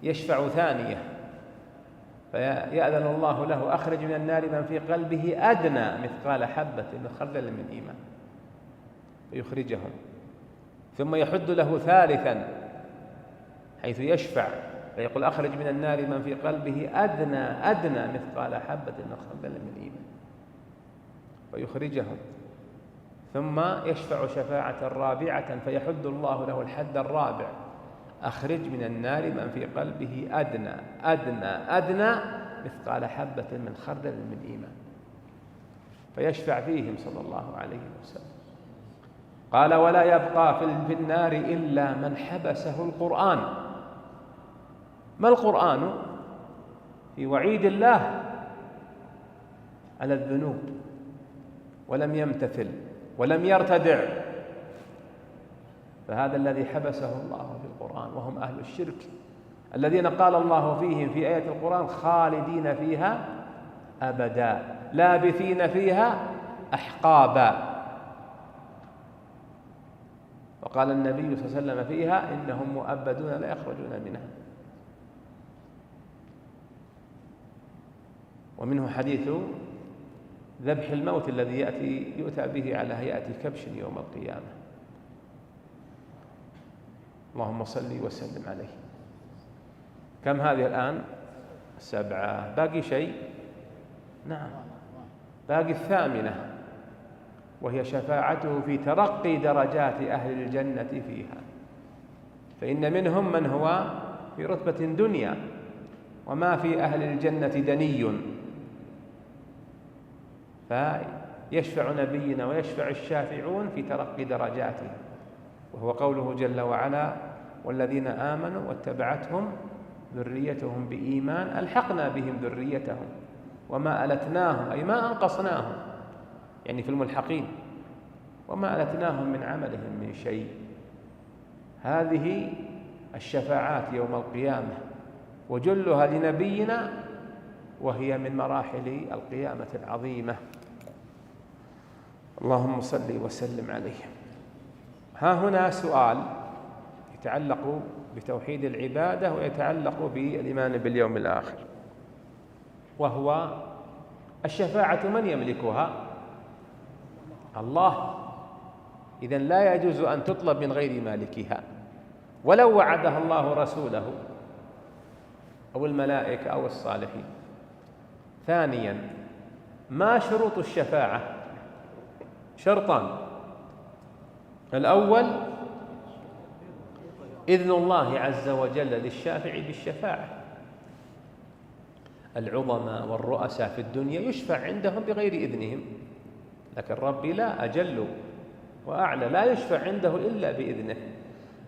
يشفع ثانية فيأذن الله له: أخرج من النار من في قلبه أدنى مثقال حبة من خردل من إيمان، فيخرجهم. ثم يحد له ثالثا حيث يشفع فيقول: أخرج من النار من في قلبه أدنى مثقال حبة من خردل من إيمان، فيخرجهم. ثم يشفع شفاعة رابعة فيحد الله له الحد الرابع: أخرج من النار من في قلبه أدنى مثقال حبة من خردل من إيمان، فيشفع فيهم صلى الله عليه وسلم. قال: ولا يبقى في النار إلا من حبسه القرآن. ما القرآن؟ في وعيد الله على الذنوب ولم يمتثل ولم يرتدع، فهذا الذي حبسه الله في القرآن، وهم أهل الشرك الذين قال الله فيهم في آية القرآن: خالدين فيها أبدا لابثين فيها أحقابا. وقال النبي صلى الله عليه وسلم فيها: إنهم مؤبدون لا يخرجون منها. ومنه حديث ذبح الموت الذي يؤتى به على هيئة كبش يوم القيامة. اللهم صل وسلم عليه. كم هذه الآن؟ 7. باقي شيء؟ نعم، باقي 8، وهي شفاعته في ترقي درجات أهل الجنة فيها. فإن منهم من هو في رتبة دنيا، وما في أهل الجنة دني، فيشفع نبينا ويشفع الشافعون في ترقي درجاته، وهو قوله جل وعلا: والذين آمنوا واتبعتهم ذريتهم بإيمان ألحقنا بهم ذريتهم وما ألتناهم، أي ما أنقصناهم، يعني في الملحقين، وما ألتناهم من عملهم من شيء. هذه الشفاعات يوم القيامة وجلها لنبينا، وهي من مراحل القيامة العظيمة. اللهم صل وسلم عليه. ها هنا سؤال يتعلق بتوحيد العبادة ويتعلق بالإيمان باليوم الآخر، وهو الشفاعة من يملكها؟ الله. إذن لا يجوز أن تطلب من غير مالكها، ولو وعدها الله رسوله أو الملائكة أو الصالحين. ثانيا: ما شروط الشفاعة؟ شرطان: الأول إذن الله عز وجل للشافع بالشفاعة. العظماء والرؤساء في الدنيا يشفع عندهم بغير إذنهم، لكن ربي لا، أجل وأعلى، لا يشفع عنده إلا بإذنه.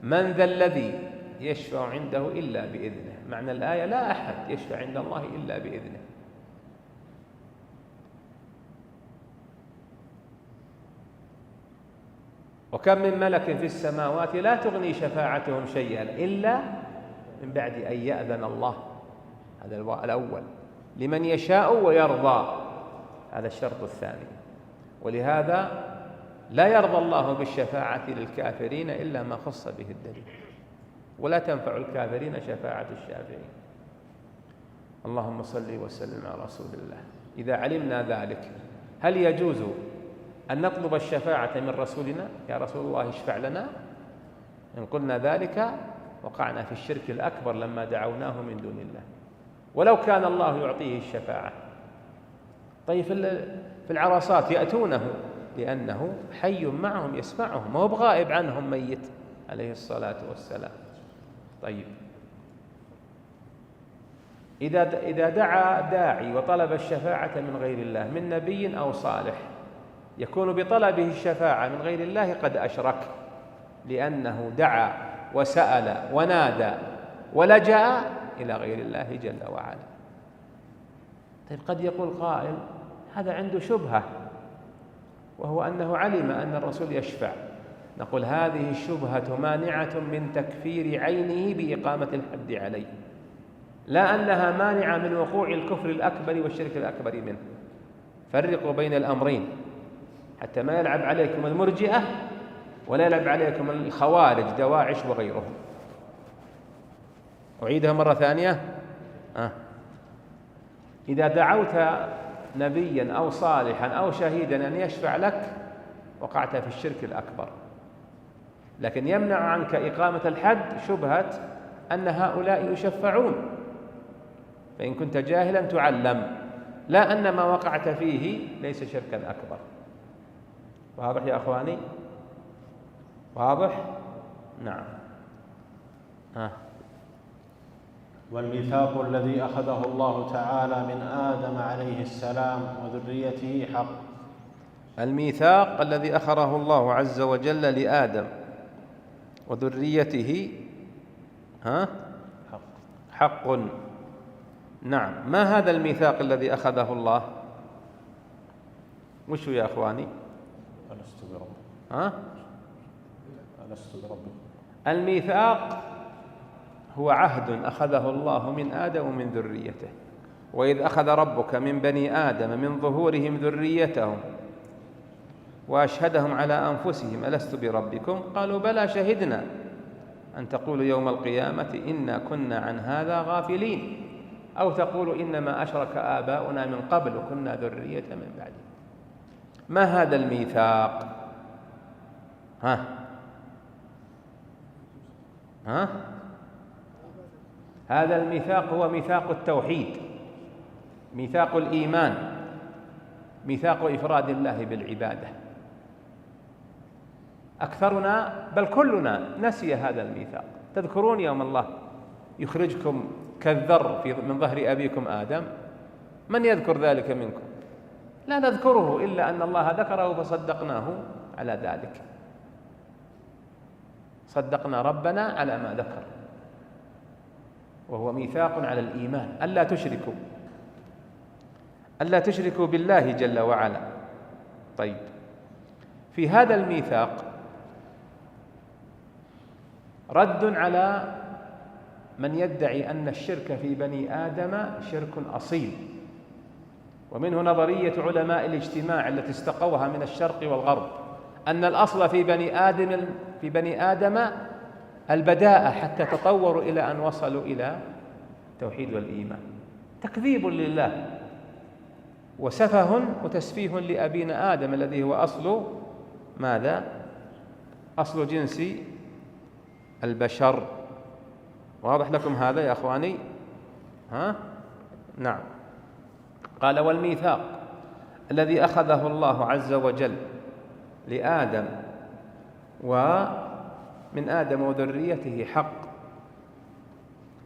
من ذا الذي يشفع عنده إلا بإذنه؟ معنى الآية لا أحد يشفع عند الله إلا بإذنه. وكم من ملك في السماوات لا تغني شفاعتهم شيئا إلا من بعد أن يأذن الله. هذا الأول، لمن يشاء ويرضى، هذا الشرط الثاني. ولهذا لا يرضى الله بالشفاعة للكافرين إلا ما خص به الدليل، ولا تنفع الكافرين شفاعة الشافعين. اللهم صل وسلم على رسول الله. إذا علمنا ذلك، هل يجوز أن نطلب الشفاعة من رسولنا؟ يا رسول الله اشفع لنا. إن قلنا ذلك وقعنا في الشرك الأكبر لما دعوناه من دون الله، ولو كان الله يعطيه الشفاعة. طيب في العرصات يأتونه لأنه حي معهم يسمعهم، ما هو بغائب عنهم ميت عليه الصلاة والسلام. طيب إذا دعا داعي وطلب الشفاعة من غير الله، من نبي أو صالح، يكون بطلبه الشفاعة من غير الله قد أشرك، لأنه دعا وسأل ونادى ولجأ إلى غير الله جل وعلا. طيب قد يقول قائل هذا عنده شبهة، وهو أنه علم أن الرسول يشفع. نقول هذه الشبهة مانعة من تكفير عينه بإقامة الحد عليه، لا أنها مانعة من وقوع الكفر الأكبر والشرك الأكبر منه. فرقوا بين الأمرين حتى ما يلعب عليكم المرجئة ولا يلعب عليكم الخوارج دواعش وغيرهم. أعيدها مرة ثانية. إذا دعوت نبيا أو صالحا أو شهيدا أن يشفع لك وقعت في الشرك الأكبر، لكن يمنع عنك إقامة الحد شبهة أن هؤلاء يشفعون، فإن كنت جاهلا تعلم، لا أن ما وقعت فيه ليس شركا أكبر. واضح يا أخواني؟ واضح؟ نعم. والميثاق الذي أخذه الله تعالى من آدم عليه السلام وذريته حق. الميثاق الذي أخذه الله عز وجل لآدم وذريته حق. نعم. ما هذا الميثاق الذي أخذه الله؟ وش يا أخواني؟ ألست بربكم. ألست بربكم. الميثاق هو عهد أخذه الله من آدم ومن ذريته. وإذ أخذ ربك من بني آدم من ظهورهم ذريتهم وأشهدهم على أنفسهم ألست بربكم قالوا بلى شهدنا أن تقولوا يوم القيامة إنا كنا عن هذا غافلين، أو تقولوا إنما أشرك آباؤنا من قبل وكنا ذرية من بعده. ما هذا الميثاق؟ هذا الميثاق هو ميثاق التوحيد، ميثاق الإيمان، ميثاق إفراد الله بالعبادة. أكثرنا بل كلنا نسي هذا الميثاق. تذكرون يوم الله يخرجكم كالذر من ظهر أبيكم آدم؟ من يذكر ذلك منكم؟ لا نذكره إلا أن الله ذكره فصدقناه على ذلك، صدقنا ربنا على ما ذكر، وهو ميثاق على الإيمان ألا تشركوا بالله جل وعلا. طيب، في هذا الميثاق رد على من يدعي أن الشرك في بني آدم شرك أصيل، ومنه نظرية علماء الاجتماع التي استقوها من الشرق والغرب، أن الأصل في بني آدم البداءة حتى تطوروا إلى أن وصلوا إلى التوحيد والإيمان. تكذيب لله وسفه وتسفيه لأبينا آدم الذي هو أصل ماذا؟ أصل جنس البشر. واضح لكم هذا يا أخواني؟ نعم. قال والميثاق الذي أخذه الله عز وجل لآدم من آدم وذريته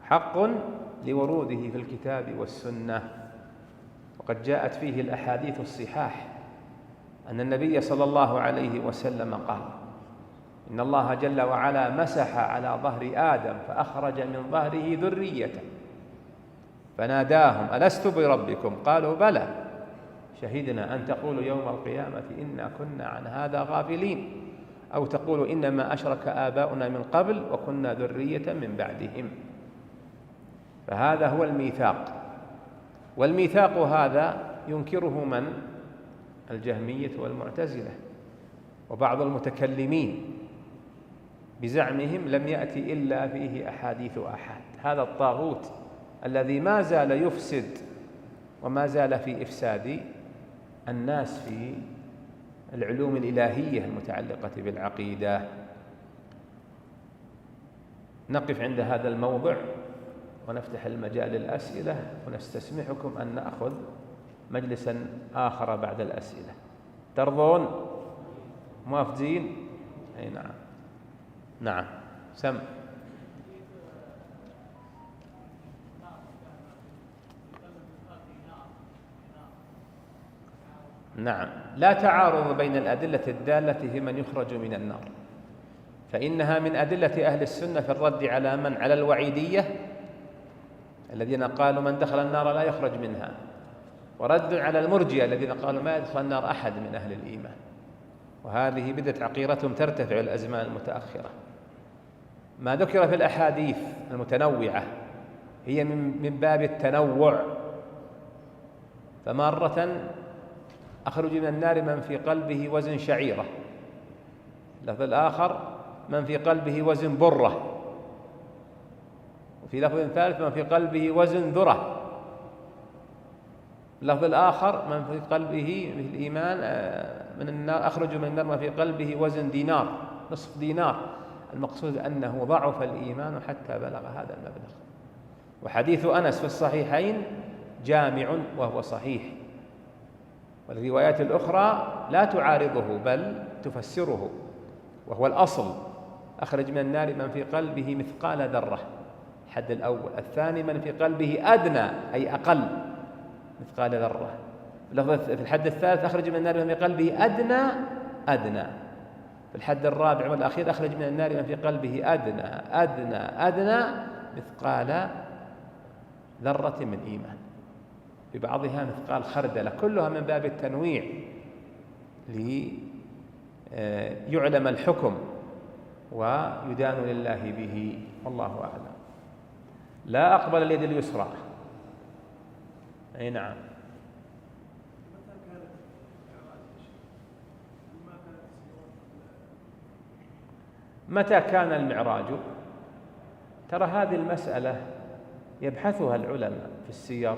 حق لوروده في الكتاب والسنة، وقد جاءت فيه الأحاديث الصحاح أن النبي صلى الله عليه وسلم قال: إن الله جل وعلا مسح على ظهر آدم فأخرج من ظهره ذريته فناداهم: ألست بربكم؟ قالوا: بلى، شهدنا أن تقولوا يوم القيامة إنا كنا عن هذا غافلين، أو تقولوا إنما أشرك آباؤنا من قبل وكنا ذرية من بعدهم. فهذا هو الميثاق، والميثاق هذا ينكره من؟ الجهمية والمعتزلة وبعض المتكلمين بزعمهم لم يأتي إلا فيه أحاديث آحاد. هذا الطاغوت الذي ما زال يفسد وما زال في إفساد الناس في العلوم الإلهية المتعلقة بالعقيدة. نقف عند هذا الموضع ونفتح المجال للأسئلة، ونستسمحكم أن نأخذ مجلسا آخر بعد الأسئلة. ترضون؟ موافقين؟ أي نعم. نعم، سم. نعم، لا تعارض بين الأدلة الدالة في من يخرج من النار، فإنها من أدلة أهل السنة في الرد على من؟ على الوعيدية الذين قالوا من دخل النار لا يخرج منها، ورد على المرجئة الذين قالوا ما يدخل النار أحد من أهل الإيمان. وهذه بدت عقيرتهم ترتفع الأزمان المتأخرة. ما ذكر في الأحاديث المتنوعة هي من باب التنوع، فمرة أخرج من النار من في قلبه وزن شعيرة، اللفظ الآخر من في قلبه وزن برة، وفي لفظ ثالث من في قلبه وزن ذرة، اللفظ الآخر من في قلبه في الإيمان من النار أخرج من النار من في قلبه وزن دينار، نصف دينار. المقصود أنه ضعف الإيمان حتى بلغ هذا المبلغ. وحديث أنس في الصحيحين جامع وهو صحيح، والروايات الأخرى لا تعارضه بل تفسره، وهو الأصل: أخرج من النار من في قلبه مثقال ذرة، الحد الأول. الثاني من في قلبه أدنى أي أقل مثقال ذرة. في الحد الثالث أخرج من النار من في قلبه أدنى. في الحد الرابع والأخير أخرج من النار من في قلبه أدنى مثقال ذرة من إيمان، ببعضها مثقال خردلة، كلها من باب التنويع ليعلم الحكم ويدان لله به، والله أعلم. لا أقبل اليد اليسرى. أي نعم. متى كان المعراج؟ ترى هذه المسألة يبحثها العلماء في السير،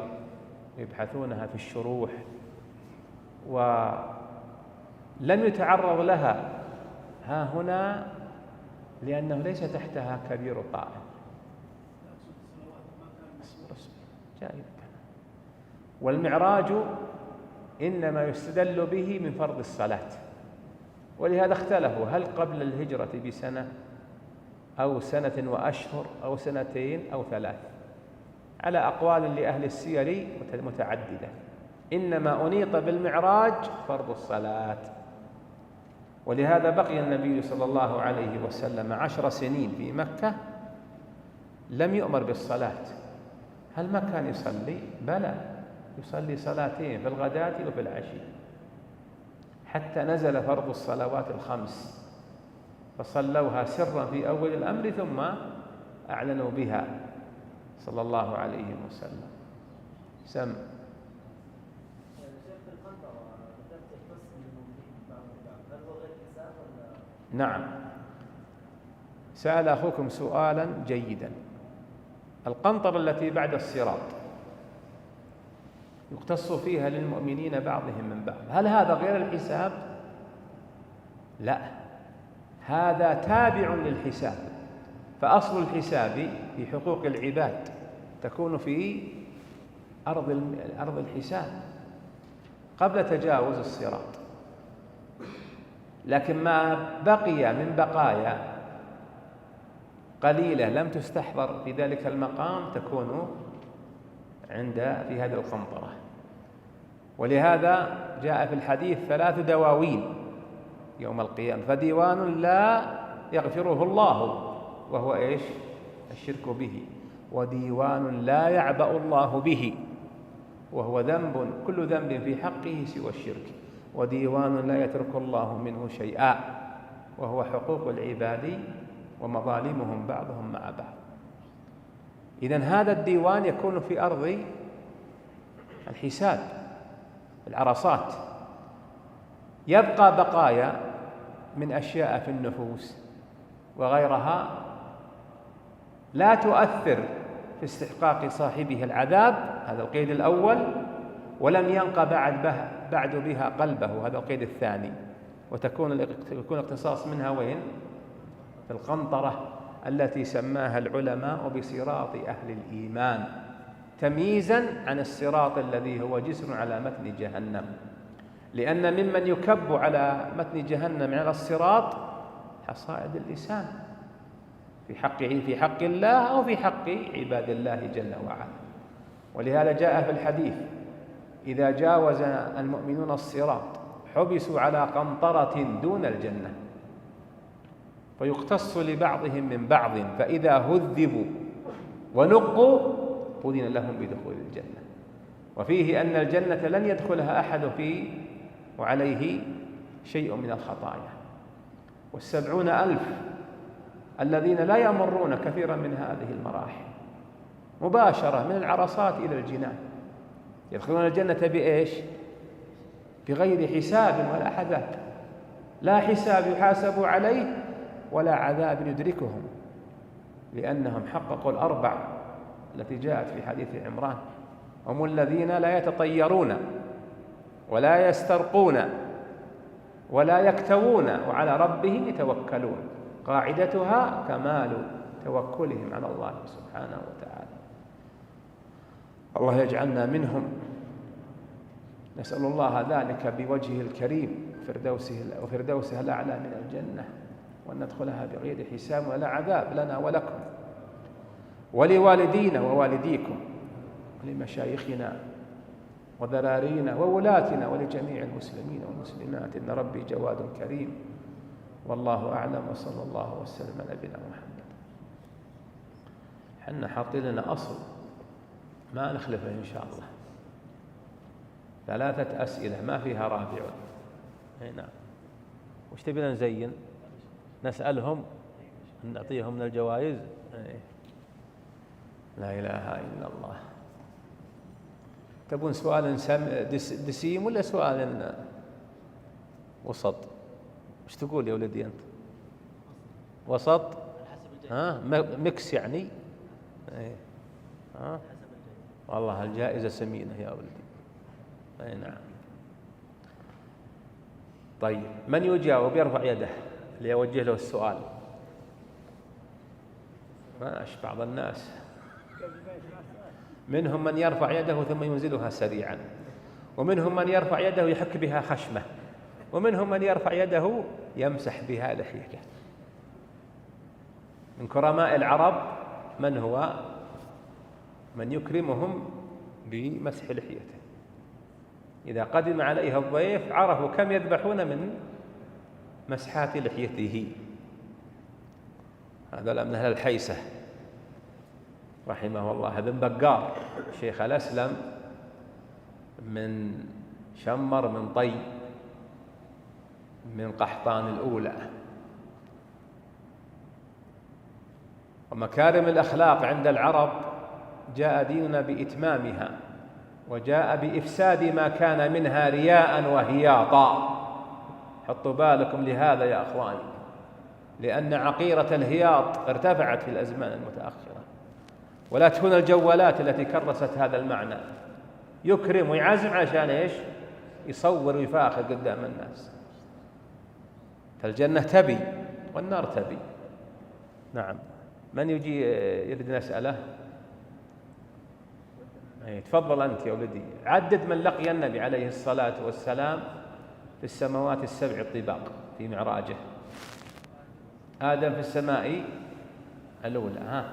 يبحثونها في الشروح، ولم يتعرض لها ها هنا لأنه ليس تحتها كبير قائم. والمعراج إنما يستدل به من فرض الصلاة، ولهذا اختلفوا هل قبل الهجرة بسنة أو سنة وأشهر أو سنتين أو 3، على أقوال لأهل السير متعددة. إنما أنيط بالمعراج فرض الصلاة، ولهذا بقي النبي صلى الله عليه وسلم 10 سنين في مكة لم يؤمر بالصلاة. هل ما كان يصلي؟ بلى، يصلي صلاتين في الغداة وفي العشي، حتى نزل فرض الصلوات ال5 فصلوها سرا في أول الأمر ثم أعلنوا بها صلى الله عليه وسلم. سم. نعم، سأل أخوكم سؤالا جيدا. القنطرة التي بعد الصراط يقتص فيها للمؤمنين بعضهم من بعض، هل هذا غير الحساب؟ لا، هذا تابع للحساب. فأصل الحساب في حقوق العباد تكون في أرض الحساب قبل تجاوز الصراط، لكن ما بقي من بقايا قليلة لم تستحضر في ذلك المقام تكون في هذه القنطرة. ولهذا جاء في الحديث 3 دواوين يوم القيامة، فديوان لا يغفره الله وهو إيش؟ الشرك به، وديوان لا يعبأ الله به وهو كل ذنب في حقه سوى الشرك، وديوان لا يترك الله منه شيئا وهو حقوق العباد ومظالمهم بعضهم مع بعض. إذن هذا الديوان يكون في أرض الحساب، العرصات، يبقى بقايا من أشياء في النفوس وغيرها لا تؤثر في استحقاق صاحبه العذاب، هذا القيد الأول، ولم ينق بعد بها قلبه، هذا القيد الثاني، ويكون الاقتصاص منها وين؟ في القنطرة التي سماها العلماء بصراط أهل الإيمان، تمييزا عن الصراط الذي هو جسر على متن جهنم، لأن ممن يكب على متن جهنم على الصراط حصائد اللسان في حق الله أو في حق عباد الله جل وعلا. ولهذا جاء في الحديث: إذا جاوز المؤمنون الصراط حبسوا على قنطرة دون الجنة فيقتص لبعضهم من بعض، فإذا هذبوا ونقوا أذن لهم بدخول الجنة. وفيه أن الجنة لن يدخلها أحد وعليه شيء من الخطايا. 70,000 الذين لا يمرون كثيرا من هذه المراحل مباشرة من العرصات إلى الجنان يدخلون الجنة بإيش؟ بغير حساب ولا عذاب، لا حساب يحاسبوا عليه ولا عذاب يدركهم، لأنهم حققوا الأربع التي جاءت في حديث عمران: هم الذين لا يتطيرون ولا يسترقون ولا يكتوون وعلى ربهم يتوكلون، قاعدتها كمال توكلهم على الله سبحانه وتعالى. الله يجعلنا منهم، نسأل الله ذلك بوجهه الكريم وفردوسه الأعلى من الجنة، وأن ندخلها بغير حساب ولا عذاب لنا ولكم ولوالدينا ووالديكم ولمشايخنا وذرارينا وولاتنا ولجميع المسلمين والمسلمات، إن ربي جواد كريم، والله أعلم، وصلى الله وسلم على نبينا محمد. حنا حاطين لنا أصل ما نخلفه إن شاء الله، 3 أسئلة ما فيها رابع. نعم. وش تبينا نزين؟ نسألهم، نعطيهم من الجوائز. لا إله إلا الله. تبون سؤال دسيم ولا سؤال وسط؟ وش تقول يا ولدي أنت؟ وسط؟ مكس يعني؟ والله الجائزة سمينة يا ولدي. نعم. طيب، من يجاوب يرفع يده ليوجه له السؤال. ماشي، بعض الناس منهم من يرفع يده ثم ينزلها سريعا، ومنهم من يرفع يده يحك بها خشمه، ومنهم من يرفع يده يمسح بها لحيته. من كرماء العرب من هو من يكرمهم بمسح لحيته، إذا قدم عليها الضيف عرفوا كم يذبحون من مسحات لحيته. هذا من أهل الحيسة رحمه الله، ابن بقار شيخ الأسلم من شمر من طي من قحطان الأولى. ومكارم الأخلاق عند العرب جاء ديننا بإتمامها، وجاء بإفساد ما كان منها رياء وهياطا. حطوا بالكم لهذا يا أخواني، لأن عقيرة الهياط ارتفعت في الأزمان المتأخرة، ولا تكون الجوالات التي كرست هذا المعنى. يكرم ويعزم عشان إيش؟ يصور ويفاخر قدام الناس. فالجنة تبي والنار تبي. نعم. من يجي يريد نسأله؟ تفضل أنت يا ولدي. عدد من لقي النبي عليه الصلاة والسلام في السماوات السبع الطباق في معراجه. آدم في السماء الأولى. ها،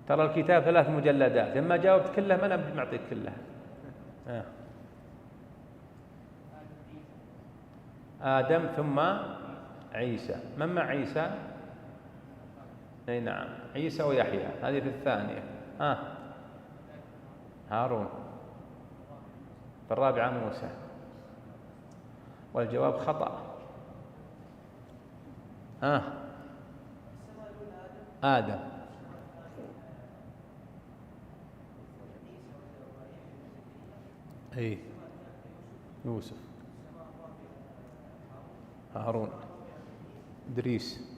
ترى الكتاب 3 مجلدات، لما جاوبت كلها ما أنا معطيك كلها. آدم ثم عيسى. من مع عيسى؟ أي نعم، عيسى ويحيى، هذه في الثانية. هارون. في الرابعة موسى. والجواب خطأ. آدم. أي يوسف، هارون، إدريس.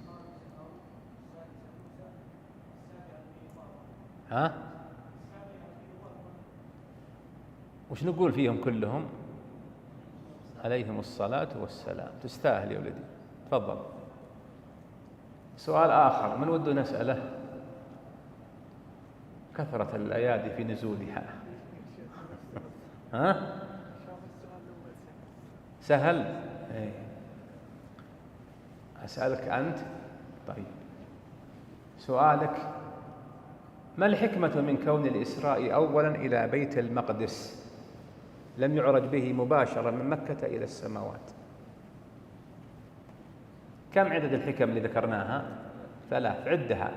وش نقول فيهم كلهم؟ عليهم الصلاة والسلام. تستاهل يا ولدي. تفضل. سؤال آخر من وده نسأله؟ كثرة الأيادي في نزولها. سهل. أسألك أنت. طيب، سؤالك: ما الحكمة من كون الإسراء أولا إلى بيت المقدس لم يعرج به مباشرة من مكة إلى السماوات؟ كم عدد الحكم اللي ذكرناها؟ 3، عدها.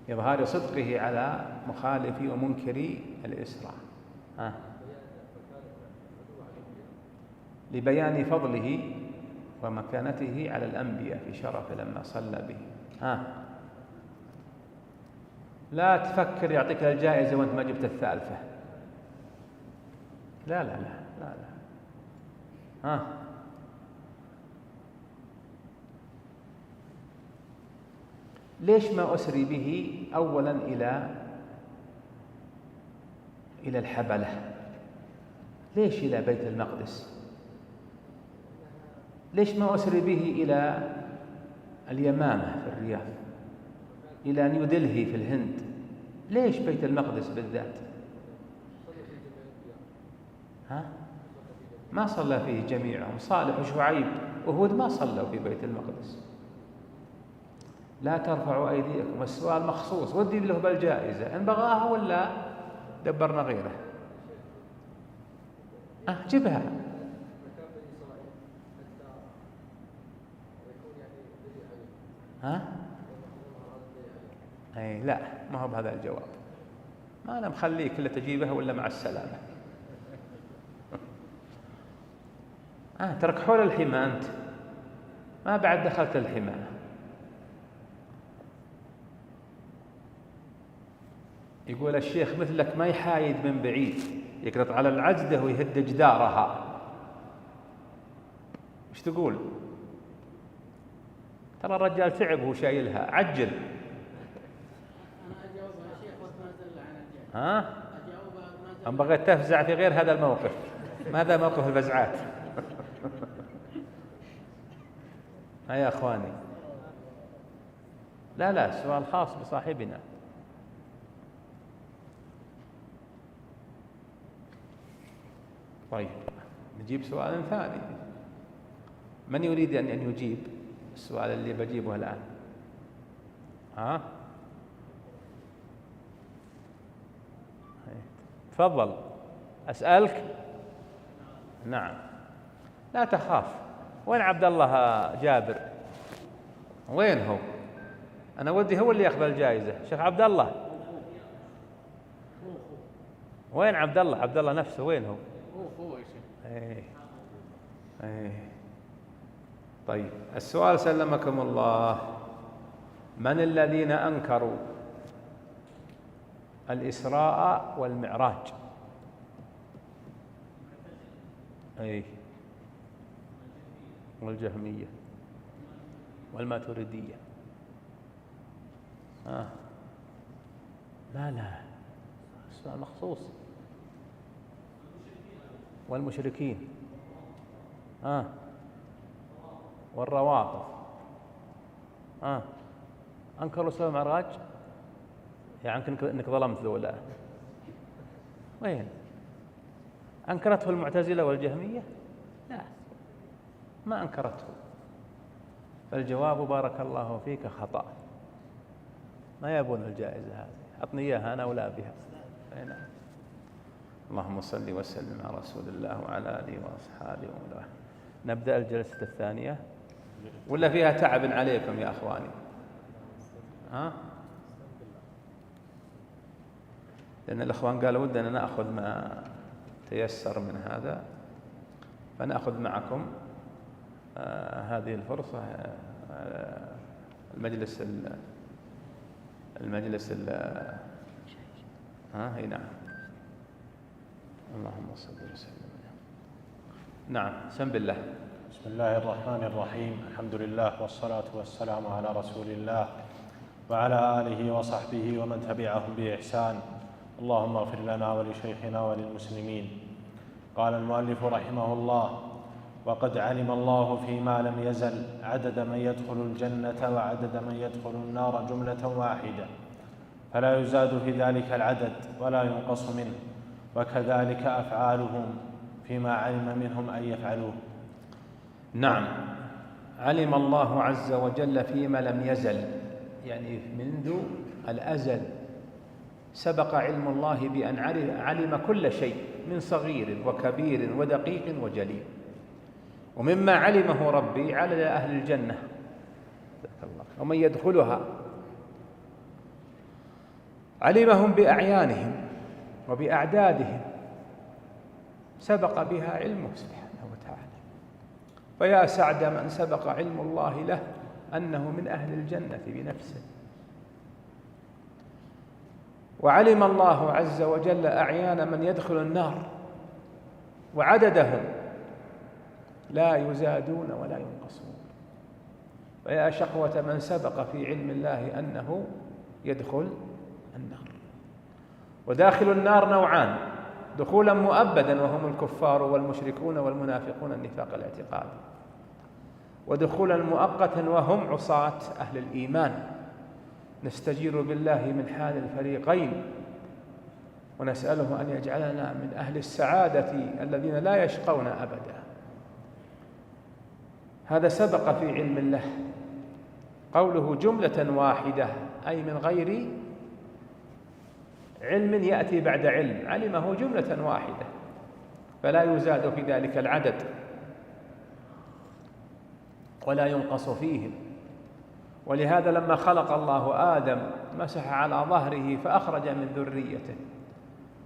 إظهار صدقه على مخالفي ومنكري الإسراء، لبيان فضله ومكانته على الأنبياء في شرف لما صلى به. لا تفكر يعطيك الجائزة وأنت ما جبت الثالثة. لا لا لا لا لا. ليش ما أسري به أولا إلى الحبلة؟ ليش إلى بيت المقدس؟ ليش ما أسري به إلى اليمامة في الرياض، إلى نيودلهي في الهند؟ ليش بيت المقدس بالذات؟ ما صلى فيه جميعهم. صالح وشعيب وهود ما صلوا في بيت المقدس. لا ترفعوا أيديكم. السؤال مخصوص، ودي له بالجائزة إن بغاها ولا دبرنا غيره. جبها. أي لا، ما هو بهذا الجواب. ما أنا مخليك إلا تجيبها ولا مع السلامة. ترك حول الحمى أنت، ما بعد دخلت الحمى. يقول الشيخ: مثلك ما يحايد من بعيد، يقرط على العزدة ويهد جدارها. وش تقول؟ ترى الرجال تعب وهو شايلها. عجل. أنا أجاوبها يا شيخ وتنازل عن الجائزة. أم بغيت تفزع في غير هذا الموقف؟ ماذا موقف الفزعات؟ يا أخواني، لا لا، سؤال خاص بصاحبنا. طيب، نجيب سؤال ثاني. من يريد أن يجيب السؤال اللي بجيبه الآن؟ تفضل. أسألك. نعم. لا تخاف. وين عبد الله جابر؟ وين هو؟ أنا ودي هو اللي يأخذ الجائزة. شيخ عبد الله، وين عبد الله؟ عبد الله نفسه وين هو؟ هو يا شيخ. طيب، السؤال سلمكم الله: من الذين أنكروا الإسراء والمعراج؟ والجهمية والماتريدية. لا لا، السؤال مخصوص. والمشركين. والروافض. أنكروا الإسراء والمعراج. يعني أنك ظلمت ذولا. وين؟ أنكرته المعتزلة والجهمية؟ لا، ما أنكرته. فالجواب بارك الله فيك خطأ، ما يبون الجائزة هذه، أعطني إياها أنا ولا بها. نعم. اللهم صل وسلم على رسول الله وعلى آله وأصحابه ومن. نبدأ الجلسة الثانية ولا فيها تعب عليكم يا أخواني؟ ها؟ لأن الأخوان قالوا ودنا نأخذ ما تيسر من هذا، فنأخذ معكم هذه الفرصة. المجلس هي نعم. اللهم صل وسلم. نعم، سم بالله. بسم الله الرحمن الرحيم. الحمد لله والصلاة والسلام على رسول الله وعلى آله وصحبه ومن تبعهم بإحسان. اللهم اغفر لنا ولشيخنا وللمسلمين. قال المؤلف رحمه الله: وقد علم الله فيما لم يزل عدد من يدخل الجنة وعدد من يدخل النار جملة واحدة، فلا يزاد في ذلك العدد ولا ينقص منه، وكذلك أفعالهم فيما علم منهم أن يفعلوه. نعم، علم الله عز وجل فيما لم يزل، يعني منذ الأزل سبق علم الله بأن علم كل شيء من صغير وكبير ودقيق وجليل. ومما علمه ربي على أهل الجنة ومن يدخلها، علمهم بأعيانهم وبأعدادهم، سبق بها علمه سبحانه وتعالى. فيا سعد من سبق علم الله له أنه من أهل الجنة بنفسه. وعلم الله عز وجل أعيان من يدخل النار وعددهم لا يزادون ولا ينقصون. فيا شقوة من سبق في علم الله أنه يدخل النار. وداخل النار نوعان: دخولا مؤبدا وهم الكفار والمشركون والمنافقون النفاق الاعتقادي، ودخولا مؤقتا وهم عصاة أهل الإيمان. نستجير بالله من حال الفريقين، ونسأله أن يجعلنا من أهل السعادة الذين لا يشقون أبدا. هذا سبق في علم الله. قوله جملة واحدة أي من غير علم يأتي بعد علم، علمه جملة واحدة فلا يزاد في ذلك العدد ولا ينقص فيه. ولهذا لما خلق الله آدم مسح على ظهره فأخرج من ذريته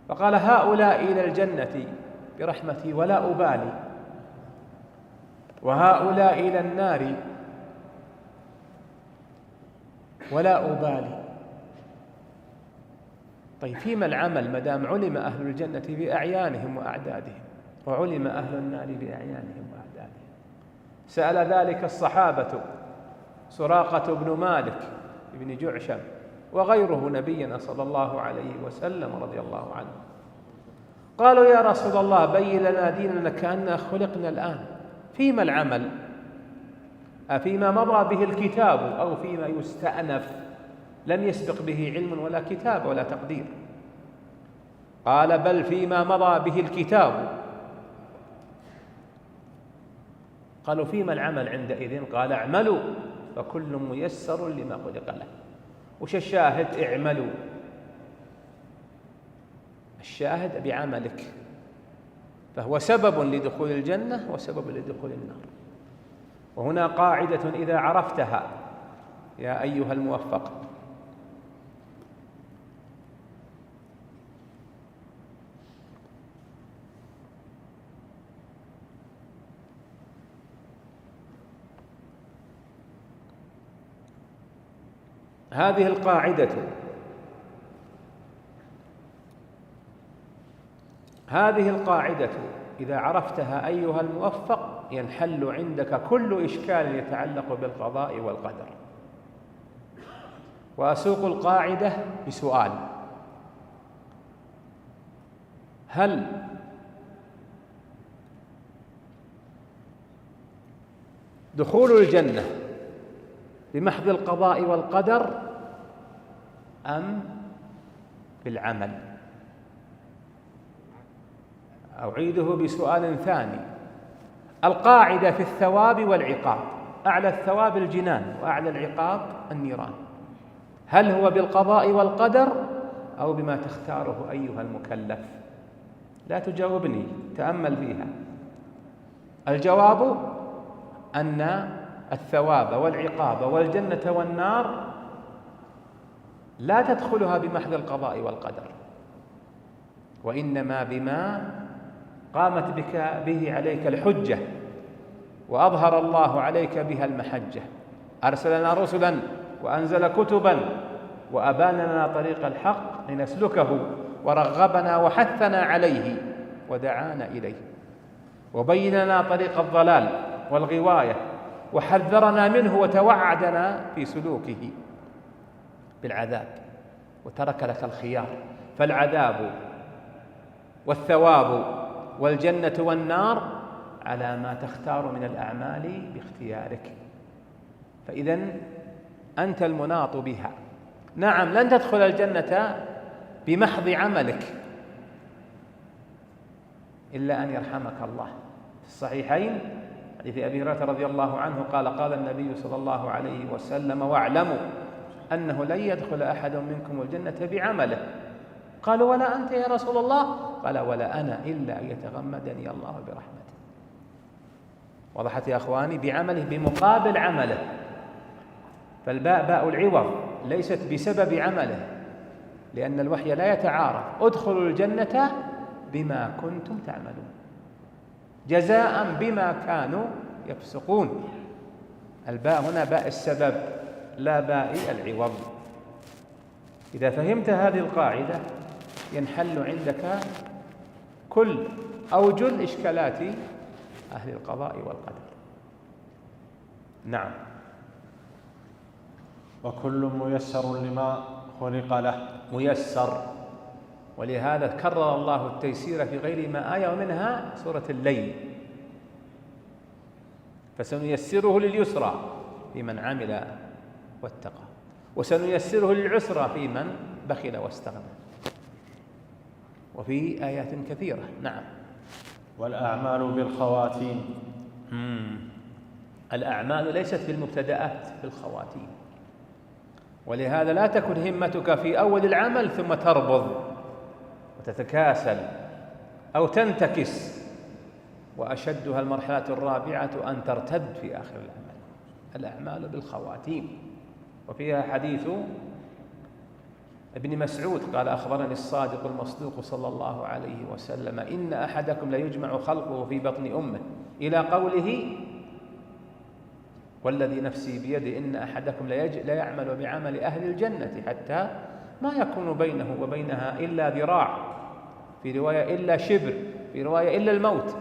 فقال: هؤلاء إلى الجنة برحمتي ولا أبالي، وهؤلاء إلى النار ولا أبالي. طيب فيما العمل ما دام علم أهل الجنة بأعيانهم وأعدادهم وعلم أهل النار بأعيانهم وأعدادهم؟ سأل ذلك الصحابة سراقة بن مالك بن جعشم وغيره نبينا صلى الله عليه وسلم رضي الله عنه. قالوا: يا رسول الله بين لنا ديننا كأننا خلقنا الآن. فيما العمل؟ أفيما مضى به الكتاب أو فيما يستأنف لم يسبق به علم ولا كتاب ولا تقدير؟ قال: بل فيما مضى به الكتاب. قالوا: فيما العمل عندئذ؟ قال: اعملوا فكل ميسر لما خلق له. وش الشاهد؟ اعملوا. الشاهد بعملك، فهو سبب لدخول الجنة وسبب لدخول النار. وهنا قاعدة إذا عرفتها يا أيها الموفق: هذه القاعدة إذا عرفتها أيها الموفق ينحل عندك كل إشكال يتعلق بالقضاء والقدر. وأسوق القاعدة بسؤال: هل دخول الجنة بمحض القضاء والقدر أم بالعمل؟ أعيده بسؤال ثاني: القاعدة في الثواب والعقاب أعلى الثواب الجنان وأعلى العقاب النيران. هل هو بالقضاء والقدر أو بما تختاره أيها المكلف؟ لا تجاوبني، تأمل فيها. الجواب أن الثواب والعقاب والجنة والنار لا تدخلها بمحض القضاء والقدر، وإنما بما قامت بك به عليك الحجة وأظهر الله عليك بها المحجة. أرسل لنا رسلا وأنزل كتبا وأبان لنا طريق الحق لنسلكه، ورغبنا وحثنا عليه ودعانا إليه، وبين لنا طريق الضلال والغواية وحذرنا منه وتوعدنا في سلوكه بالعذاب، وترك لك الخيار. فالعذاب والثواب والجنة والنار على ما تختار من الأعمال باختيارك، فإذا أنت المناط بها. نعم، لن تدخل الجنة بمحض عملك إلا أن يرحمك الله. في الصحيحين حديث أبي هريرة رضي الله عنه قال: قال النبي صلى الله عليه وسلم: واعلموا أنه لن يدخل أحد منكم الجنة بعمله. قالوا: ولا أنت يا رسول الله؟ قال: ولا أنا إلا أن يتغمدني الله برحمته. وضحت يا أخواني؟ بعمله، بمقابل عمله. فالباء باء العوض، ليست بسبب عمله، لأن الوحي لا يتعارض. ادخلوا الجنة بما كنتم تعملون، جزاء بما كانوا يفسقون. الباء هنا باء السبب لا باء العوض. إذا فهمت هذه القاعدة ينحل عندك كل أوجه الإشكالات أهل القضاء والقدر. نعم. وكل ميسر لما خلق له. ميسر، ولهذا كرر الله التيسير في غير ما آية، ومنها سورة الليل: فسنيسره لليسرى في من عمل واتقى، وسنيسره للعسرى في من بخل واستغنى، وفي آيات كثيرة. نعم. والأعمال بالخواتيم. الأعمال ليست بالمبتدأات، بالخواتيم. ولهذا لا تكن همتك في أول العمل ثم تربض وتتكاسل أو تنتكس، وأشدها المرحلة الرابعة أن ترتد في آخر العمل. الأعمال بالخواتيم. وفيها حديث ابن مسعود قال: أخبرني الصادق المصدوق صلى الله عليه وسلم: إن أحدكم ليجمع خلقه في بطن أمه، إلى قوله: والذي نفسي بيده إن أحدكم ليعمل بعمل أهل الجنة حتى ما يكون بينه وبينها إلا ذراع، في رواية إلا شبر، في رواية إلا الموت،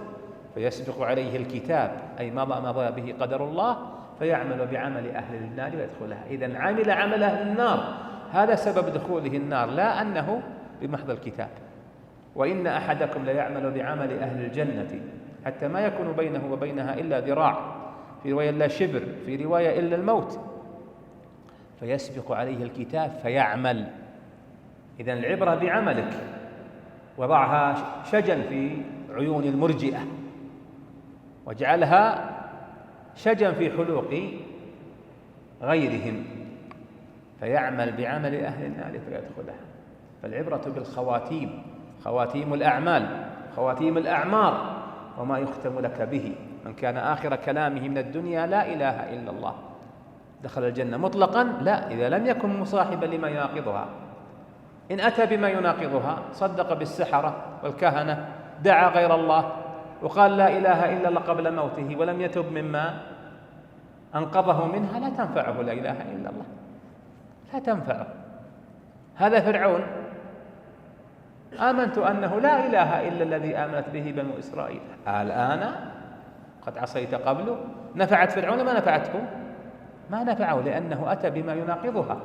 فيسبق عليه الكتاب، أي مضى به قدر الله، فيعمل بعمل أهل النار ويدخلها. إذن عمل عمل أهل النار، هذا سبب دخوله النار، لا أنه بمحض الكتاب. وإن أحدكم ليعمل بعمل أهل الجنة حتى ما يكون بينه وبينها إلا ذراع، في رواية إلا شبر، في رواية إلا الموت، فيسبق عليه الكتاب فيعمل. إذن العبرة بعملك. وضعها شجن في عيون المرجئة، واجعلها شجن في حلوق غيرهم، فيعمل بعمل أهل النار فيدخلها. فالعبرة بالخواتيم، خواتيم الأعمال، خواتيم الأعمار، وما يختم لك به. من كان آخر كلامه من الدنيا لا إله إلا الله دخل الجنة مطلقا؟ لا، إذا لم يكن مصاحبا لما يناقضها. إن أتى بما يناقضها، صدق بالسحرة والكهنة، دعا غير الله، وقال لا إله إلا الله قبل موته، ولم يتب مما أنقذه منها، لا تنفعه لا إله إلا الله، لا تنفعه. هذا فرعون: آمنت أنه لا إله إلا الذي آمنت به بنو إسرائيل، الآن قد عصيت قبله. نفعت فرعون؟ ما نفعته، ما نفعه، لأنه أتى بما يناقضها،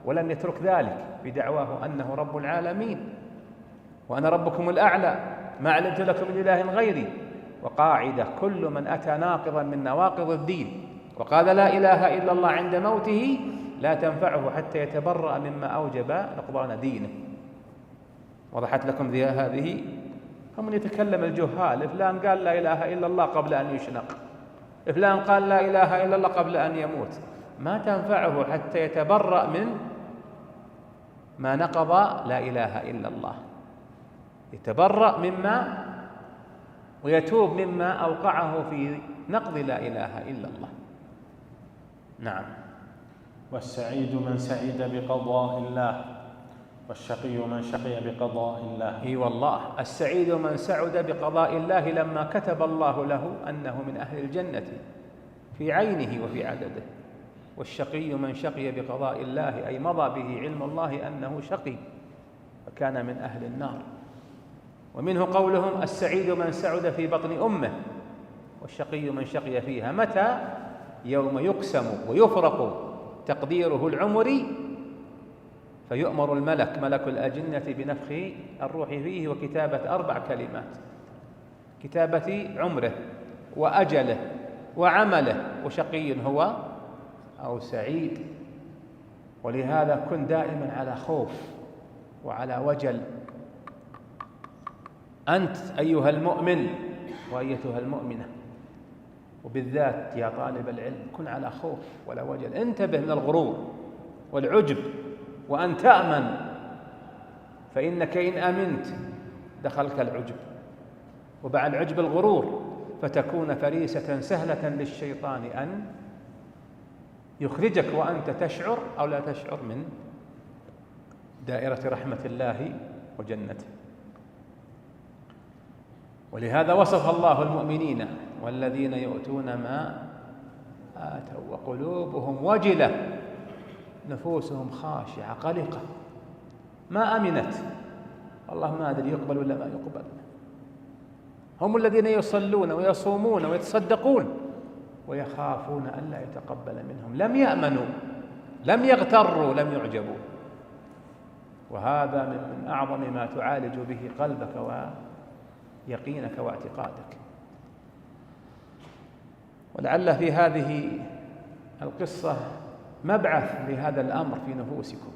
ولم يترك ذلك بدعواه أنه رب العالمين، وأنا ربكم الأعلى، ما علمت لكم من إله غيري. وقاعدة: كل من أتى ناقضا من نواقض الدين وقال لا إله إلا الله عند موته لا تنفعه حتى يتبرأ مما أوجب نقضان دينه. وضحت لكم هذه؟ هم يتكلم الجهال: فلان قال لا إله إلا الله قبل أن يشنق، فلان قال لا إله إلا الله قبل أن يموت، ما تنفعه حتى يتبرأ من ما نقض لا إله إلا الله، يتبرأ مما ويتوب مما أوقعه في نقض لا إله إلا الله. نعم. والسعيد من سعد بقضاء الله، والشقي من شقي بقضاء الله. اي والله، السعيد من سعد بقضاء الله لما كتب الله له أنه من أهل الجنة في عينه وفي عدده، والشقي من شقي بقضاء الله أي مضى به علم الله أنه شقي فكان من أهل النار. ومنه قولهم السعيد من سعد في بطن أمه، والشقي من شقي فيها. متى؟ يوم يقسم ويفرق تقديره العمري فيؤمر الملك ملك الأجنة بنفخ الروح فيه وكتابة 4 كلمات: كتابة عمره وأجله وعمله، وشقي هو أو سعيد. ولهذا كن دائما على خوف وعلى وجل، أنت أيها المؤمن وأيتها المؤمنة، وبالذات يا طالب العلم كن على خوف ولا وجل. انتبه من الغرور والعجب، وأن تأمن، فإنك إن أمنت دخلك العجب، وبعد العجب الغرور، فتكون فريسة سهلة للشيطان أن يخرجك وأنت تشعر أو لا تشعر من دائرة رحمة الله وجنته. ولهذا وصف الله المؤمنين: والذين يؤتون ما آتوا وقلوبهم وجلة نفوسهم خاشعة قلقة، ما أمنت، والله ما أدري يقبل ولا ما يقبل. هم الذين يصلون ويصومون ويتصدقون ويخافون ألا يتقبل منهم، لم يأمنوا، لم يغتروا، لم يعجبوا. وهذا من أعظم ما تعالج به قلبك ويقينك واعتقادك. ولعل في هذه القصة مبعث لهذا الأمر في نفوسكم.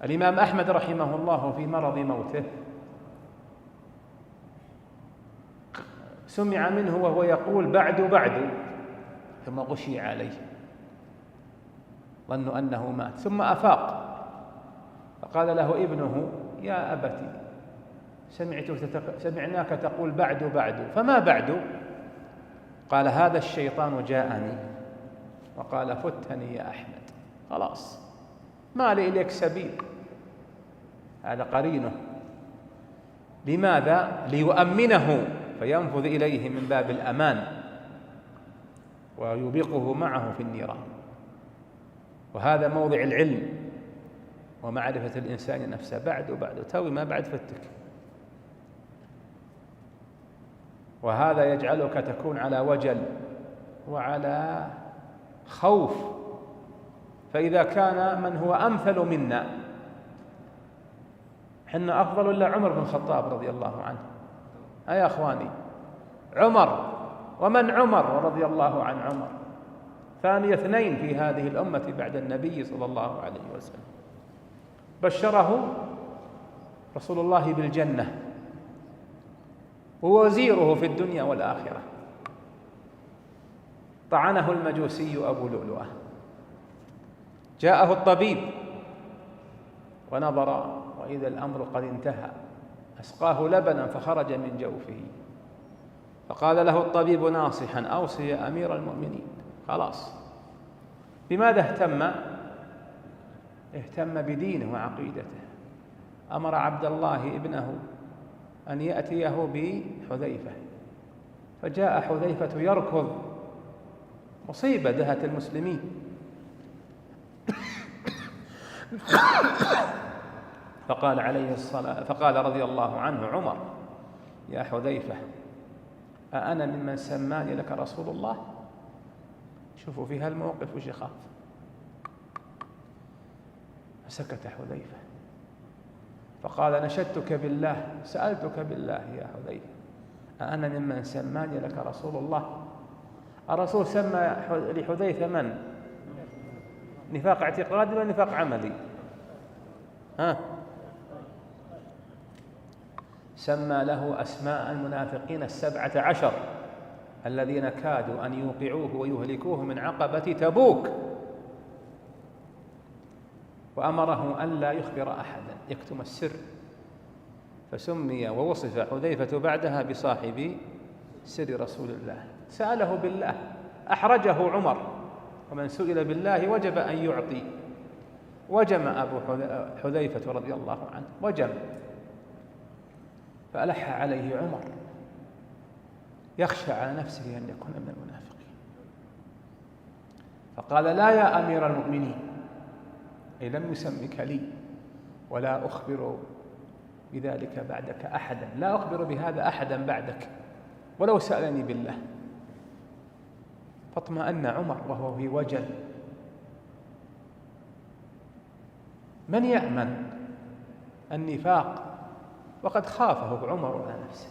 الإمام أحمد رحمه الله في مرض موته سمع منه وهو يقول بعد بعد، ثم غشي عليه، ظنوا أنه مات، ثم أفاق فقال له ابنه: يا أبتي سمعناك تقول بعد بعد، فما بعد؟ قال: هذا الشيطان جاءني وقال فتني يا أحمد، خلاص ما لي إليك سبيل. هذا قرينه. لماذا؟ ليؤمنه فينفذ إليه من باب الأمان ويوبقه معه في النيران. وهذا موضع العلم ومعرفة الإنسان نفسه. بعد وبعد توي ما بعد فتك. وهذا يجعلك تكون على وجل وعلى خوف. فإذا كان من هو أمثل منا، حنا أفضل ولا عمر بن الخطاب رضي الله عنه؟ يا أخواني، عمر، ومن عمر رضي الله عن عمر، ثاني 2 في هذه الأمة بعد النبي صلى الله عليه وسلم. بشره رسول الله بالجنة ووزيره في الدنيا والآخرة. طعنه المجوسي أبو لؤلؤة، جاءه الطبيب ونظر وإذا الأمر قد انتهى، أسقاه لبنا فخرج من جوفه، فقال له الطبيب ناصحا: أوصي يا أمير المؤمنين. خلاص. بماذا اهتم بدينه وعقيدته. أمر عبد الله ابنه أن يأتيه بحذيفة، فجاء حذيفة يركض، مصيبة دهت المسلمين. فقال رضي الله عنه عمر: يا حذيفة، أأنا ممن سماني لك رسول الله؟ شوفوا في هالموقف وش يخاف. فسكت حذيفة، فقال: نشدتك بالله، سألتك بالله يا حذيفة، أأنا ممن سماني لك رسول الله؟ الرسول سمى لحذيفة من؟ نفاق اعتقادي ولا نفاق عملي؟ سمى له أسماء المنافقين 17 الذين كادوا أن يوقعوه ويهلكوه من عقبة تبوك، وأمره أن لا يخبر أحدا، يكتم السر، فسمي ووصف حذيفة بعدها بصاحب سر رسول الله. سأله بالله، أحرجه عمر، ومن سئل بالله وجب أن يعطي. وجم أبو حذيفة رضي الله عنه، وجم، فألح عليه عمر يخشى على نفسه أن يكون من المنافقين، فقال: لا يا أمير المؤمنين، أي لم يسمك لي، ولا أخبر بذلك بعدك أحدا، لا أخبر بهذا أحدا بعدك ولو سألني بالله. فاطمأن عمر وهو في وجل. من يأمن النفاق وقد خافه عمر على نفسه؟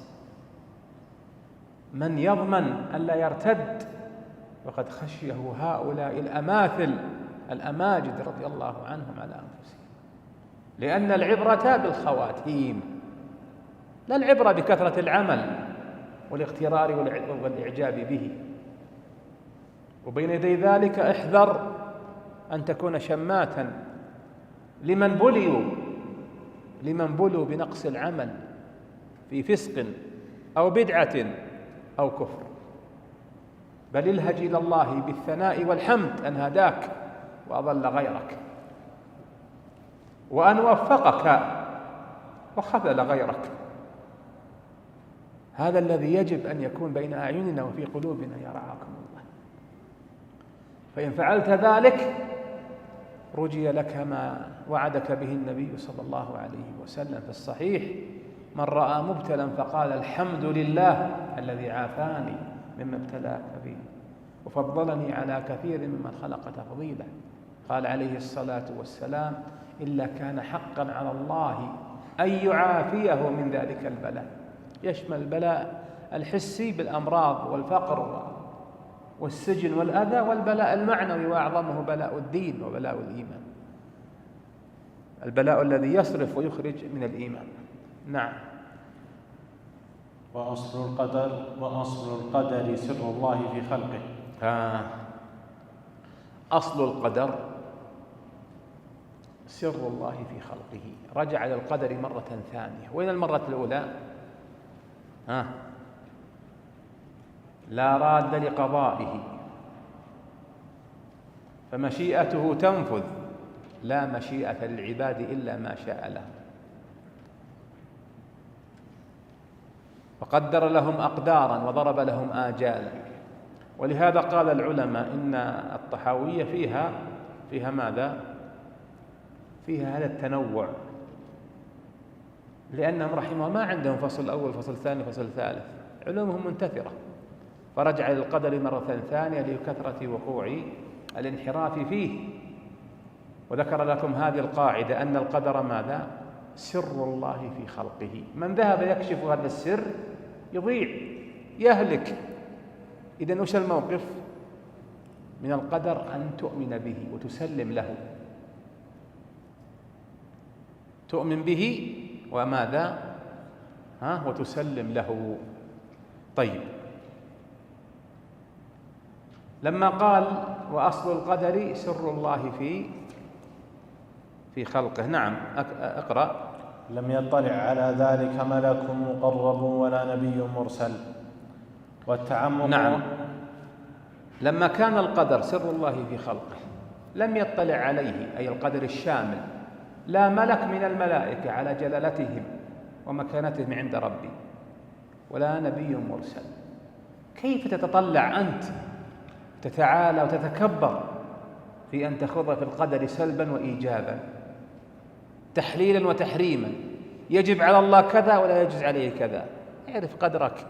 من يضمن ألا يرتد وقد خشيه هؤلاء الأماثل الأماجد رضي الله عنهم على أنفسهم؟ لأن العبرة بالخواتيم، لا العبرة بكثرة العمل والاغترار والإعجاب به. وبين يدي ذلك احذر أن تكون شماتا لمن بلوا بنقص العمل في فسق أو بدعة أو كفر، بل الهج إلى الله بالثناء والحمد أن هداك وأضل غيرك، وأن وفقك وخذل غيرك. هذا الذي يجب أن يكون بين أعيننا وفي قلوبنا يا رعاكم الله. فإن فعلت ذلك رجي لك ما وعدك به النبي صلى الله عليه وسلم في الصحيح: من رأى مبتلا فقال الحمد لله الذي عافاني مما ابتلاك به وفضلني على كثير ممن خلق تفضيلا. قال عليه الصلاة والسلام: إلا كان حقا على الله أن يعافيه من ذلك البلاء. يشمل البلاء الحسي بالأمراض والفقر والسجن والأذى، والبلاء المعنوي وأعظمه بلاء الدين وبلاء الإيمان، البلاء الذي يصرف ويخرج من الإيمان. نعم. وأصل القدر سر الله في خلقه. أصل القدر سر الله في خلقه. رجع إلى القدر مرة ثانية. وين المرة الأولى؟ لا راد لقضائه، فمشيئته تنفذ، لا مشيئة للعباد إلا ما شاء له. وقدر لهم أقدارا وضرب لهم آجالا. ولهذا قال العلماء إن الطحاوية فيها ماذا؟ فيها هذا التنوع، لأنهم رحمه ما عندهم فصل أول فصل ثاني فصل ثالث، علومهم منتثرة، فرجع للقدر مرة ثانية لكثرة وقوع الانحراف فيه. وذكر لكم هذه القاعدة أن القدر ماذا؟ سر الله في خلقه. من ذهب يكشف هذا السر يضيع يهلك. إذن وش الموقف من القدر؟ أن تؤمن به وتسلم له، تؤمن به وماذا؟ وتسلم له. طيب، لما قال وأصل القدر سر الله في خلقه. نعم، اقرأ. لم يطلع على ذلك ملك مقرب ولا نبي مرسل. والتعمق. نعم، لما كان القدر سر الله في خلقه لم يطلع عليه، أي القدر الشامل، لا ملك من الملائكة على جلالتهم ومكانتهم عند ربي، ولا نبي مرسل. كيف تتطلع أنت تتعالى وتتكبر في أن تخوض في القدر سلبا وإيجابا، تحليلا وتحريما؟ يجب على الله كذا ولا يجوز عليه كذا. اعرف قدرك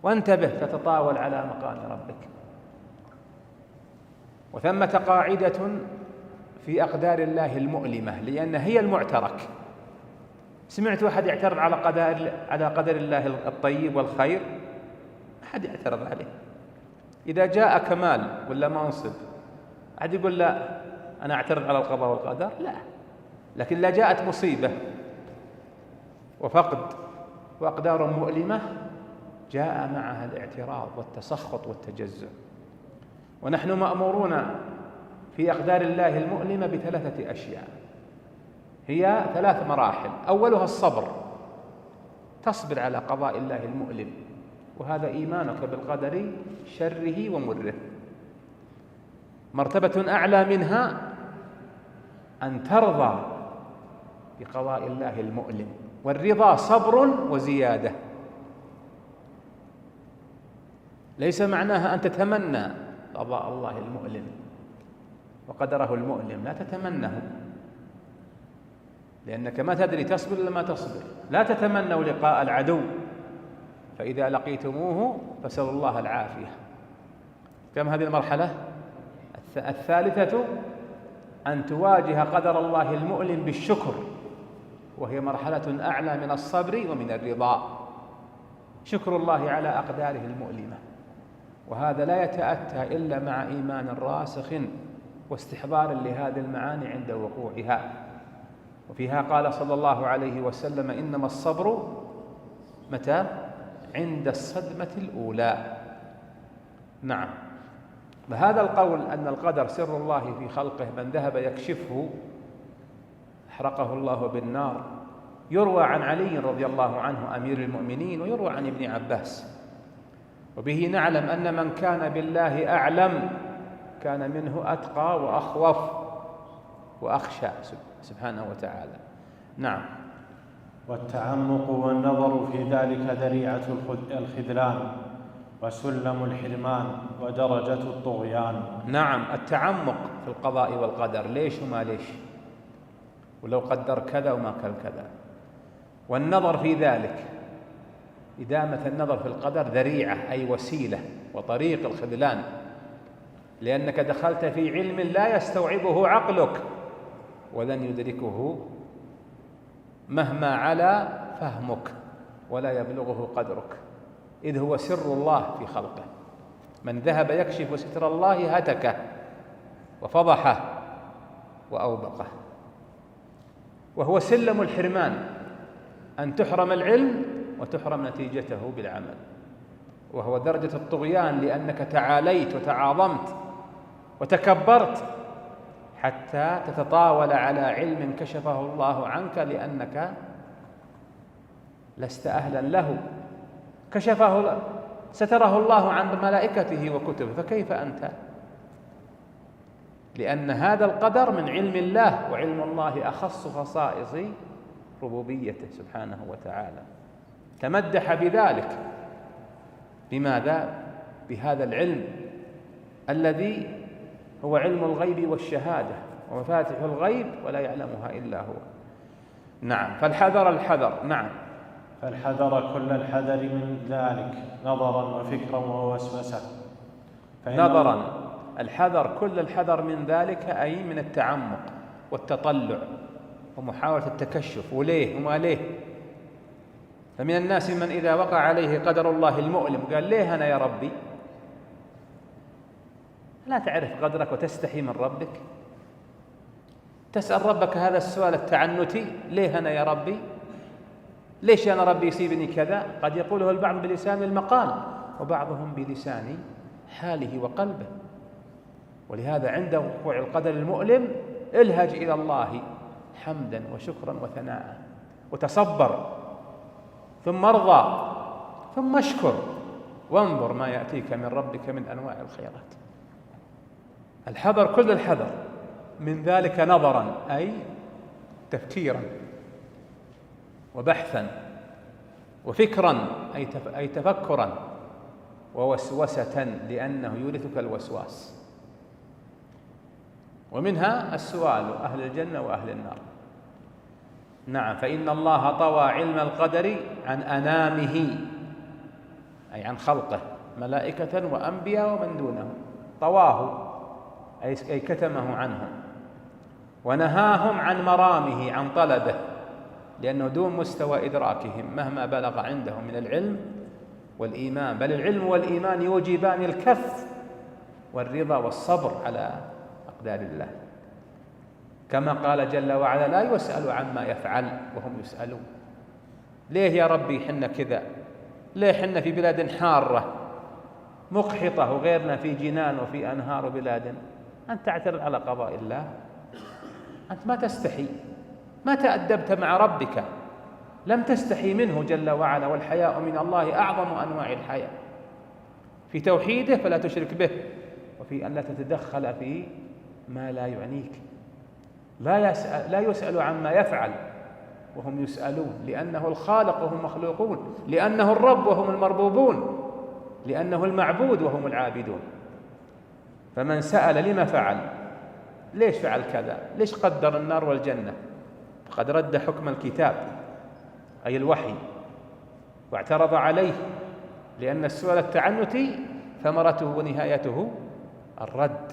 وانتبه، تتطاول على مقام ربك. وثمة قاعدة في أقدار الله المؤلمة، لأن هي المعترك. سمعت أحد يعترض على قدر الله الطيب والخير؟ أحد يعترض عليه. إذا جاء كمال ولا منصب أحد يقول لا أنا أعترض على القضاء والقدر؟ لا. لكن لا جاءت مصيبة وفقد وأقدار مؤلمة جاء معها الاعتراض والتسخط والتجزع. ونحن مأمورون في أقدار الله المؤلمة ب3 أشياء، هي 3 مراحل. أولها الصبر، تصبر على قضاء الله المؤلم، وهذا إيمانك بالقدر شره ومره. مرتبة أعلى منها أن ترضى بقضاء الله المؤلم، والرضا صبر وزيادة. ليس معناها أن تتمنى قضاء الله المؤلم وقدره المؤلم، لا تتمنه، لأنك ما تدري تصبر ولا ما تصبر. لا تتمنوا لقاء العدو، فإذا لقيتموه فسألوا الله العافية. كم هذه المرحلة؟ الثالثة أن تواجه قدر الله المؤلم بالشكر، وهي مرحلة أعلى من الصبر ومن الرضا، شكر الله على أقداره المؤلمة. وهذا لا يتأتى إلا مع إيمان راسخ واستحضار لهذه المعاني عند وقوعها. وفيها قال صلى الله عليه وسلم: إنما الصبر متى؟ عند الصدمة الأولى. نعم. وهذا القول أن القدر سر الله في خلقه، من ذهب يكشفه أحرقه الله بالنار، يروى عن علي رضي الله عنه أمير المؤمنين، ويروى عن ابن عباس. وبه نعلم أن من كان بالله أعلم كان منه أتقى وأخوف وأخشى سبحانه وتعالى. نعم. والتعمق والنظر في ذلك ذريعة الخذلان وسلم الحرمان ودرجة الطغيان. نعم، التعمق في القضاء والقدر، ليش وما ليش، ولو قدر كذا وما كان كذا. والنظر في ذلك، إدامة النظر في القدر ذريعة أي وسيلة وطريق الخذلان، لأنك دخلت في علم لا يستوعبه عقلك ولن يدركه مهما علا فهمك، ولا يبلغه قدرك، إذ هو سر الله في خلقه. من ذهب يكشف ستر الله هتكه وفضحه وأوبقه. وهو سلم الحرمان، أن تحرم العلم وتحرم نتيجته بالعمل. وهو درجة الطغيان، لأنك تعاليت وتعاظمت وتكبرت حتى تتطاول على علم كشفه الله عنك لأنك لست أهلا له، ستره الله عن ملائكته وكتبه، فكيف أنت؟ لأن هذا القدر من علم الله، وعلم الله أخص خصائص ربوبيته سبحانه وتعالى. تمدح بذلك. بماذا؟ بهذا العلم الذي هو علم الغيب والشهادة ومفاتح الغيب ولا يعلمها إلا هو. نعم. فالحذر. نعم. فالحذر كل الحذر من ذلك نظرا وفكرا ووسوسة. نظرا، الحذر كل الحذر من ذلك، أي من التعمق والتطلع ومحاولة التكشف، وليه وما ليه. فمن الناس من إذا وقع عليه قدر الله المؤلم قال: ليه أنا يا ربي؟ لا تعرف قدرك وتستحي من ربك؟ تسأل ربك هذا السؤال التعنتي: ليه أنا يا ربي؟ ليش أنا ربي يصيبني كذا؟ قد يقوله البعض بلسان المقال، وبعضهم بلسان حاله وقلبه. ولهذا عند وقوع القدر المؤلم الهج إلى الله حمدا وشكرا وثناء، وتصبر، ثم ارضى، ثم اشكر، وانظر ما يأتيك من ربك من أنواع الخيرات. الحذر كل الحذر من ذلك نظرا، أي تفكيرا وبحثا، وفكرا أي تفكرا، ووسوسة لأنه يورثك الوسواس. ومنها السؤال: أهل الجنة وأهل النار. نعم. فإن الله طوى علم القدر عن أنامه، أي عن خلقه، ملائكة وأنبياء ومن دونهم. طواه أي كتمه عنهم، ونهاهم عن مرامه، عن طلبه، لأنه دون مستوى إدراكهم مهما بلغ عندهم من العلم والإيمان. بل العلم والإيمان يوجبان الكف والرضا والصبر على أقدار الله، كما قال جل وعلا: لا يسأل عما يفعل وهم يسألون. ليه يا ربي حنا كذا؟ ليه حنا في بلاد حارة مقحطة وغيرنا في جنان وفي أنهار وبلاد؟ أنت تعترض على قضاء الله؟ أنت ما تستحي، ما تأدبت مع ربك، لم تستحي منه جل وعلا، والحياء من الله أعظم أنواع الحياء، في توحيده فلا تشرك به، وفي أن لا تتدخل في ما لا يعنيك. لا يسأل عما يفعل وهم يسألون، لأنه الخالق وهم مخلوقون، لأنه الرب وهم المربوبون، لأنه المعبود وهم العابدون. فمن سأل لما فعل، ليش فعل كذا، ليش قدر النار والجنة، فقد رد حكم الكتاب أي الوحي واعترض عليه، لأن السؤال التعنتي ثمرته ونهايته الرد،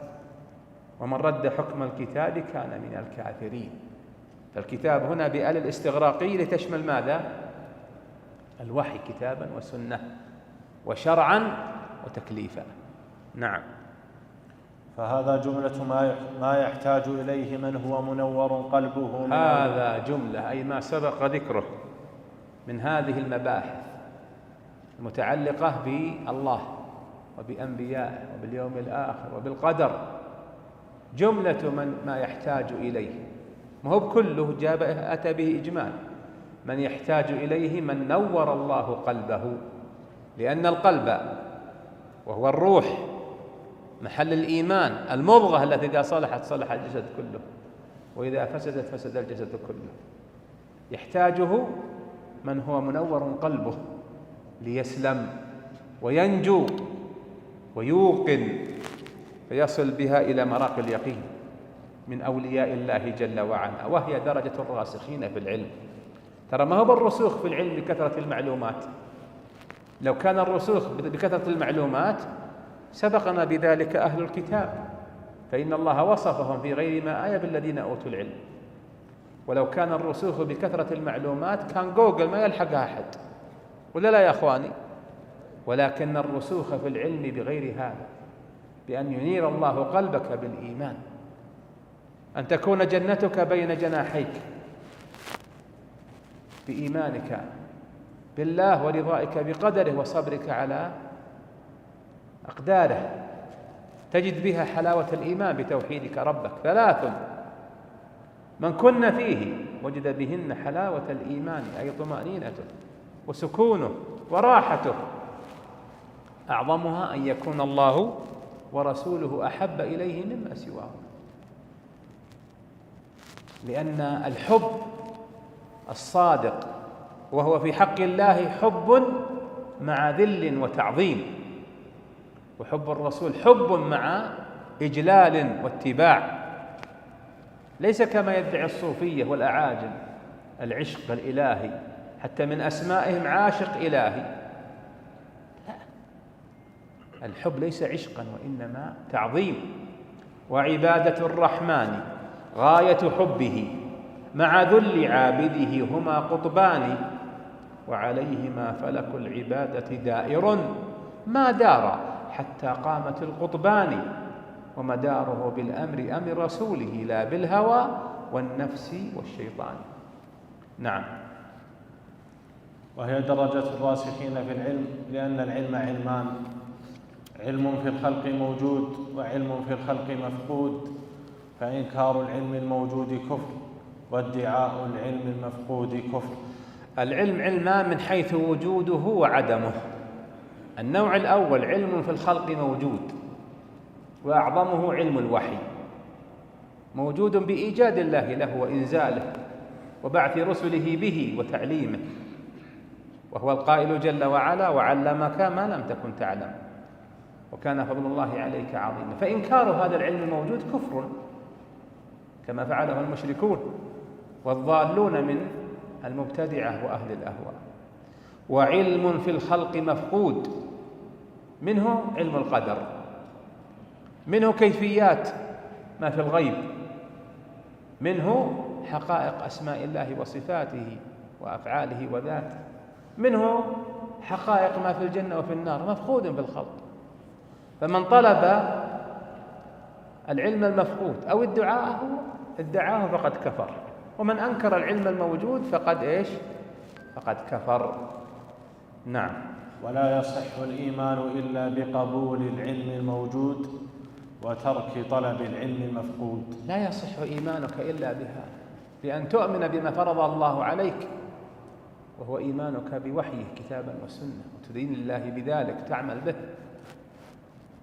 ومن رد حكم الكتاب كان من الكافرين. فالكتاب هنا بآل الاستغراقي لتشمل ماذا؟ الوحي كتابا وسنة وشرعا وتكليفا. نعم. فهذا جملة ما يحتاج إليه من هو منور قلبه. هذا جملة أي ما سبق ذكره من هذه المباحث المتعلقة بالله وبأنبيائه وباليوم الآخر وبالقدر، جملة ما يحتاج إليه، ما هو كله أتى به إجمال، من يحتاج إليه من نور الله قلبه، لأن القلب وهو الروح محل الإيمان، المضغة التي إذا صلحت صلح الجسد كله، وإذا فسدت فسد الجسد كله، يحتاجه من هو منور قلبه ليسلم وينجو ويوقن، فيصل بها إلى مراقي اليقين من أولياء الله جل وعلا، وهي درجة الراسخين في العلم. ترى ما هو بالرسوخ في العلم بكثرة المعلومات، لو كان الرسوخ بكثرة المعلومات سبقنا بذلك أهل الكتاب، فإن الله وصفهم في غير ما آية بالذين أوتوا العلم. ولو كان الرسوخ بكثرة المعلومات كان جوجل ما يلحقها أحد، ولا لا يا أخواني؟ ولكن الرسوخ في العلم بغير هذا، بأن ينير الله قلبك بالإيمان، أن تكون جنتك بين جناحيك بإيمانك بالله ورضائك بقدره وصبرك على أقداره، تجد بها حلاوة الإيمان بتوحيدك ربك. 3 من كن فيه وجد بهن حلاوة الإيمان، أي طمأنينته وسكونه وراحته، أعظمها أن يكون الله ورسوله أحب إليه مما سواه، لأن الحب الصادق وهو في حق الله حب مع ذل وتعظيم، وحب الرسول حب مع إجلال واتباع، ليس كما يدعي الصوفية والأعاجم العشق الإلهي، حتى من أسمائهم عاشق إلهي. لا، الحب ليس عشقا وإنما تعظيم. وعبادة الرحمن غاية حبه مع ذل عابده هما قطبان، وعليهما فلك العبادة دائر ما دار حتى قامت القطبان، ومداره بالأمر أمر رسوله لا بالهوى والنفس والشيطان. نعم. وهي درجة الراسخين في العلم، لأن العلم علمان، علم في الخلق موجود وعلم في الخلق مفقود، فإنكار العلم الموجود كفر، وادعاء العلم المفقود كفر. العلم علمان من حيث وجوده وعدمه. النوع الأول علم في الخلق موجود، وأعظمه علم الوحي، موجود بإيجاد الله له وإنزاله وبعث رسله به وتعليمه، وهو القائل جل وعلا: وعلمك ما لم تكن تعلم وكان فضل الله عليك عظيما. فإنكار هذا العلم الموجود كفر، كما فعله المشركون والضالون من المبتدعة وأهل الأهواء. وعلم في الخلق مفقود، منه علم القدر، منه كيفيات ما في الغيب، منه حقائق أسماء الله وصفاته وأفعاله وذاته، منه حقائق ما في الجنة وفي النار، مفقود في الخلق. فمن طلب العلم المفقود أو ادعاه فقد كفر، ومن أنكر العلم الموجود فقد إيش؟ فقد كفر. نعم. ولا يصح الإيمان إلا بقبول العلم الموجود وترك طلب العلم المفقود. لا يصح إيمانك إلا بها، بأن تؤمن بما فرض الله عليك، وهو إيمانك بوحيه كتابا وسنة، وتدين الله بذلك، تعمل به،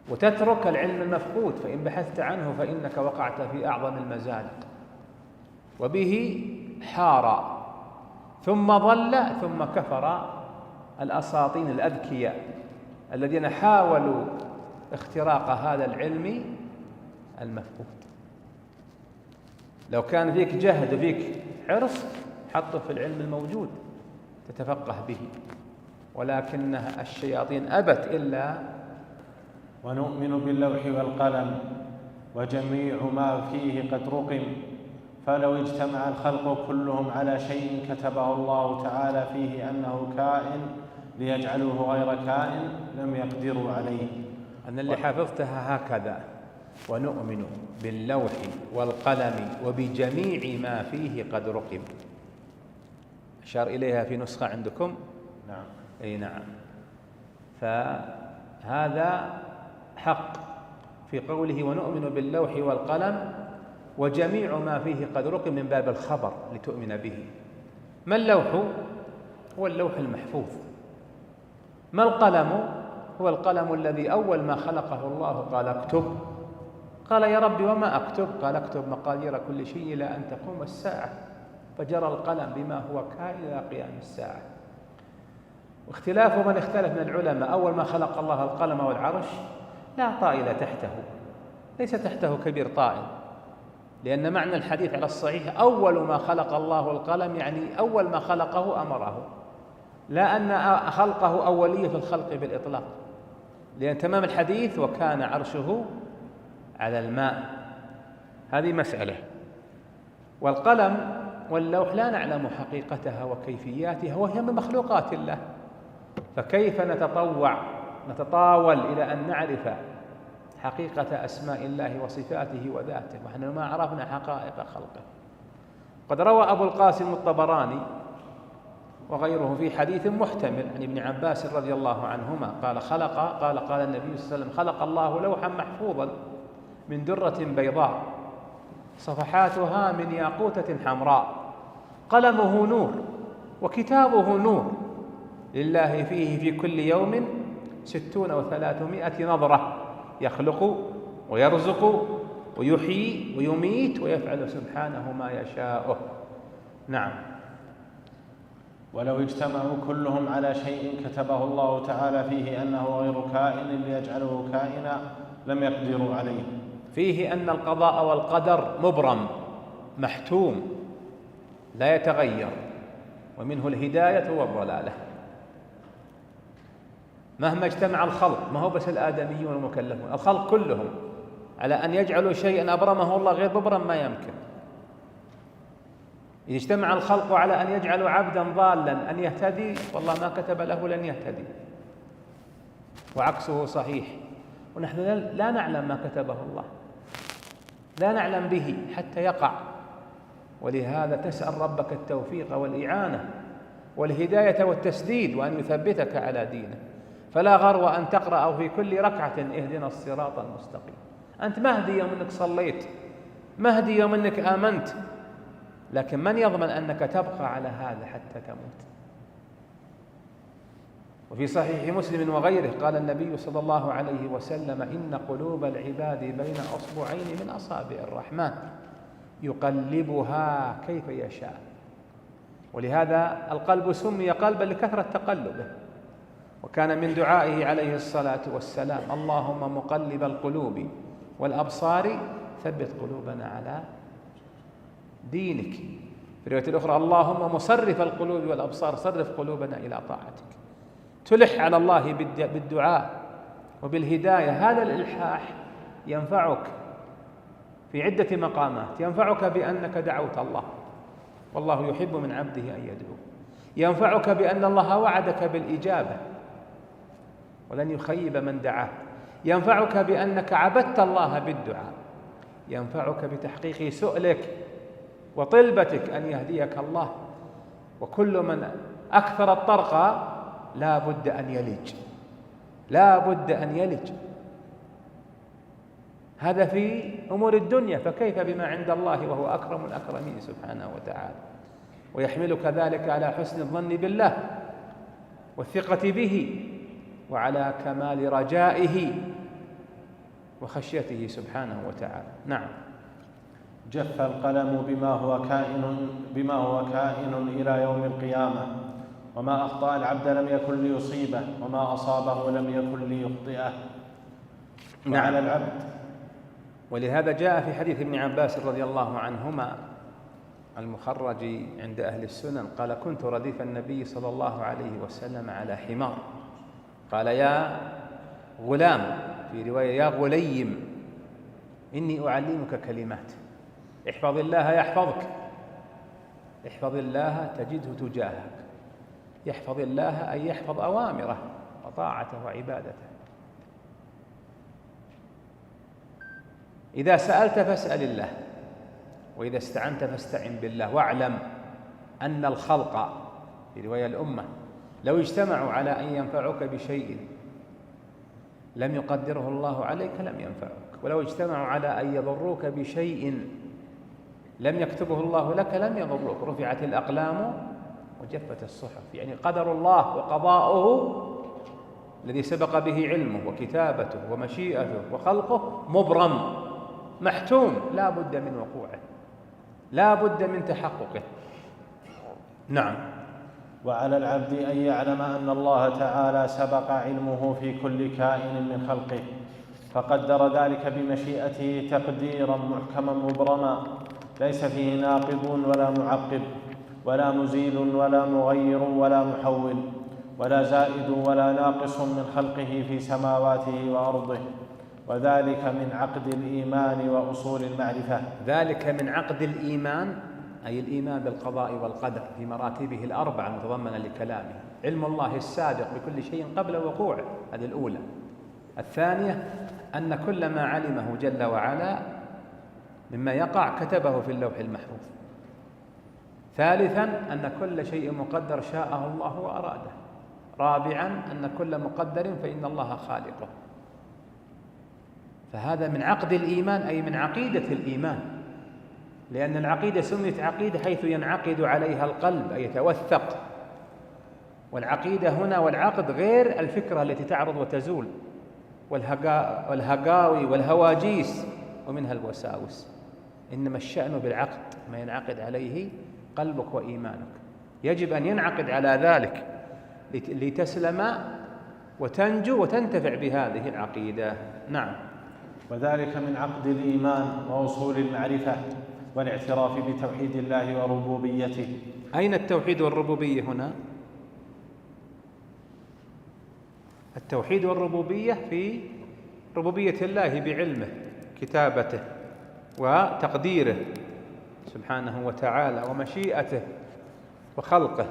وتترك العلم المفقود، فإن بحثت عنه فإنك وقعت في أعظم المزالق. وبه حار ثم ضل ثم كفر الأساطين الأذكياء الذين حاولوا اختراق هذا العلم المفقود. لو كان فيك جهد وفيك حرص حطه في العلم الموجود تتفقه به، ولكن الشياطين أبت إلا. ونؤمن باللوح والقلم وجميع ما فيه قد رقم، فلو اجتمع الخلق كلهم على شيء كتبه الله تعالى فيه أنه كائن ليجعلوه غير كائن لم يقدروا عليه. أنا اللي حفظتها هكذا: ونؤمن باللوح والقلم وبجميع ما فيه قد رقم. أشار إليها في نسخة عندكم؟ نعم. أي نعم. فهذا حق في قوله ونؤمن باللوح والقلم وجميع ما فيه قد رقم، من باب الخبر لتؤمن به. ما اللوح؟ هو اللوح المحفوظ. ما القلم؟ هو القلم الذي أول ما خلقه الله قال اكتب. قال يا رب وما أكتب؟ قال اكتب مقادير كل شيء إلى أن تقوم الساعة، فجرى القلم بما هو كائن إلى قيام الساعة. واختلاف من اختلف من العلماء: أول ما خلق الله القلم والعرش لا طائل تحته، ليس تحته كبير طائل، لأن معنى الحديث على الصحيح أول ما خلق الله القلم، يعني أول ما خلقه أمره، لا أن خلقه أولية في الخلق بالإطلاق، لأن تمام الحديث وكان عرشه على الماء. هذه مسألة. والقلم واللوح لا نعلم حقيقتها وكيفياتها، وهي من مخلوقات الله، فكيف نتطاول إلى أن نعرف حقيقة أسماء الله وصفاته وذاته ونحن ما عرفنا حقائق خلقه؟ قد روى أبو القاسم الطبراني وغيره في حديث محتمل عن ابن عباس رضي الله عنهما قال النبي صلى الله عليه وسلم: خلق الله لوحا محفوظا من درة بيضاء صفحاتها من ياقوتة حمراء، قلمه نور وكتابه نور، لله فيه في كل يوم 60 و300 نظرة، يخلق ويرزق ويحيي ويميت ويفعل سبحانه ما يشاء. نعم. ولو اجتمعوا كلهم على شيء كتبه الله تعالى فيه أنه غير كائن ليجعله كائنا لم يقدروا عليه. فيه أن القضاء والقدر مبرم محتوم لا يتغير، ومنه الهداية والضلالة. مهما اجتمع الخلق، ما هو بس الآدميون والمكلفون، الخلق كلهم على أن يجعلوا شيئا أبرمه الله غير مبرم ما يمكن. إذا اجتمع الخلق على أن يجعلوا عبدا ضالا أن يهتدي، والله ما كتب له لن يهتدي، وعكسه صحيح. ونحن لا نعلم ما كتبه الله، لا نعلم به حتى يقع، ولهذا تسأل ربك التوفيق والإعانة والهداية والتسديد، وأن يثبتك على دينه. فلا غرو أن تقرأ في كل ركعة اهدنا الصراط المستقيم. أنت مهدي يوم أنك صليت، مهدي يوم أنك آمنت، لكن من يضمن أنك تبقى على هذا حتى تموت؟ وفي صحيح مسلم وغيره قال النبي صلى الله عليه وسلم: إن قلوب العباد بين أصبعين من أصابع الرحمن يقلبها كيف يشاء. ولهذا القلب سمي قلبا لكثرة تقلبه، وكان من دعائه عليه الصلاة والسلام: اللهم مقلب القلوب والأبصار ثبت قلوبنا على دينك. في الرواية الأخرى: اللهم مصرف القلوب والأبصار صرف قلوبنا إلى طاعتك. تلح على الله بالدعاء وبالهداية. هذا الإلحاح ينفعك في عدة مقامات. ينفعك بأنك دعوت الله، والله يحب من عبده أن يدعو. ينفعك بأن الله وعدك بالإجابة ولن يخيب من دعاه. ينفعك بأنك عبدت الله بالدعاء. ينفعك بتحقيق سؤلك وطلبتك أن يهديك الله. وكل من أكثر الطرق لا بد أن يلج، لا بد أن يلج. هذا في أمور الدنيا، فكيف بما عند الله وهو أكرم الأكرمين سبحانه وتعالى. ويحملك ذلك على حسن الظن بالله والثقة به، وعلى كمال رجائه وخشيته سبحانه وتعالى. نعم. جف القلم بما هو كائن إلى يوم القيامة، وما أخطأ العبد لم يكن ليصيبه، وما أصابه لم يكن ليخطئه. وعلى العبد. ولهذا جاء في حديث ابن عباس رضي الله عنهما المخرج عند أهل السنن قال: كنت رديف النبي صلى الله عليه وسلم على حمار، قال: يا غلام، في رواية يا غليم، إني أعلمك كلمات، احفظ الله يحفظك، احفظ الله تجده تجاهك. يحفظ الله أي يحفظ أوامره وطاعته وعبادته. إذا سألت فاسأل الله، وإذا استعنت فاستعن بالله، واعلم أن الخلق، في رواية الأمة، لو اجتمعوا على أن ينفعوك بشيء لم يقدره الله عليك لم ينفعوك، ولو اجتمعوا على أن يضروك بشيء لم يكتبه الله لك لم يضروك. رفعت الأقلام وجفت الصحف. يعني قدر الله وقضاؤه الذي سبق به علمه وكتابته ومشيئته وخلقه مبرم محتوم، لا بد من وقوعه، لا بد من تحققه. نعم. وعلى العبد أن يعلم أن الله تعالى سبق علمه في كل كائن من خلقه، فقدر ذلك بمشيئته تقديرا محكما مبرما، ليس فيه ناقض ولا معقب ولا مزيل ولا مغير ولا محول ولا زائد ولا ناقص من خلقه في سماواته وأرضه. وذلك من عقد الإيمان وأصول المعرفة. ذلك من عقد الإيمان، أي الإيمان بالقضاء والقدر في مراتبه الأربعة المتضمنة لكلامه. علم الله السابق بكل شيء قبل وقوعه، هذه الأولى. الثانية أن كل ما علمه جل وعلا مما يقع كتبه في اللوح المحفوظ. ثالثا أن كل شيء مقدر شاءه الله وأراده. رابعا أن كل مقدر فإن الله خالقه. فهذا من عقد الإيمان، أي من عقيدة الإيمان، لأن العقيدة سميت عقيدة حيث ينعقد عليها القلب أي يتوثق. والعقيدة هنا والعقد غير الفكرة التي تعرض وتزول والهقاوي والهواجيس ومنها الوساوس، إنما الشأن بالعقد، ما ينعقد عليه قلبك وإيمانك. يجب أن ينعقد على ذلك لتسلم وتنجو وتنتفع بهذه العقيدة. نعم. وذلك من عقد الإيمان وأصول المعرفة والاعتراف بتوحيد الله وربوبيته. أين التوحيد والربوبية هنا؟ التوحيد والربوبية في ربوبية الله بعلمه، كتابته وتقديره سبحانه وتعالى ومشيئته وخلقه،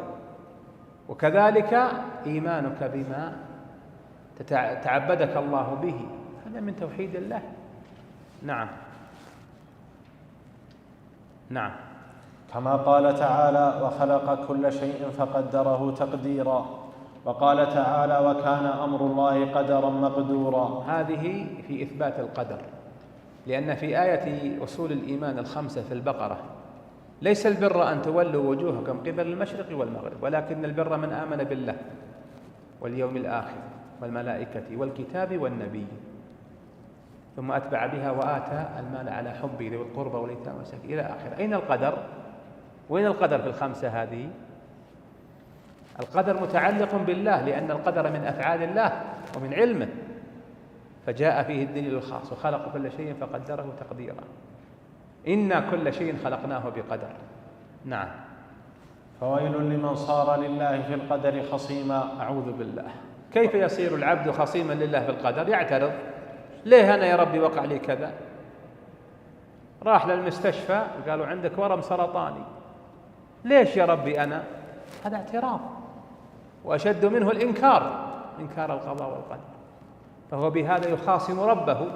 وكذلك إيمانك بما تعبدك الله به، هذا من توحيد الله. نعم. نعم. كما قال تعالى: وخلق كل شيء فقدره تقديرا. وقال تعالى: وكان أمر الله قدرا مقدورا. هذه في إثبات القدر، لأن في آية أصول الإيمان الخمسة في البقرة: ليس البر أن تولوا وجوهكم قبل المشرق والمغرب، ولكن البر من آمن بالله واليوم الآخر والملائكة والكتاب والنبي. ثم أتبع بها: وآتى المال على حبه ذوي القربى واليتامى والمساكين، إلى آخر. أين القدر؟ وين القدر في الخمسة هذه؟ القدر متعلق بالله، لأن القدر من أفعال الله ومن علمه، فجاء فيه الدليل الخاص: وخلق كل شيء فقدره تقديرا. إنا كل شيء خلقناه بقدر. نعم. فويل لمن صار لله في القدر خصيما. أعوذ بالله. كيف يصير العبد خصيما لله في القدر؟ يعترض: ليه أنا يا ربي وقع لي كذا؟ راح للمستشفى قالوا عندك ورم سرطاني، ليش يا ربي أنا؟ هذا اعتراض، وأشد منه الإنكار، إنكار القضاء والقدر. فهو بهذا يخاصم ربه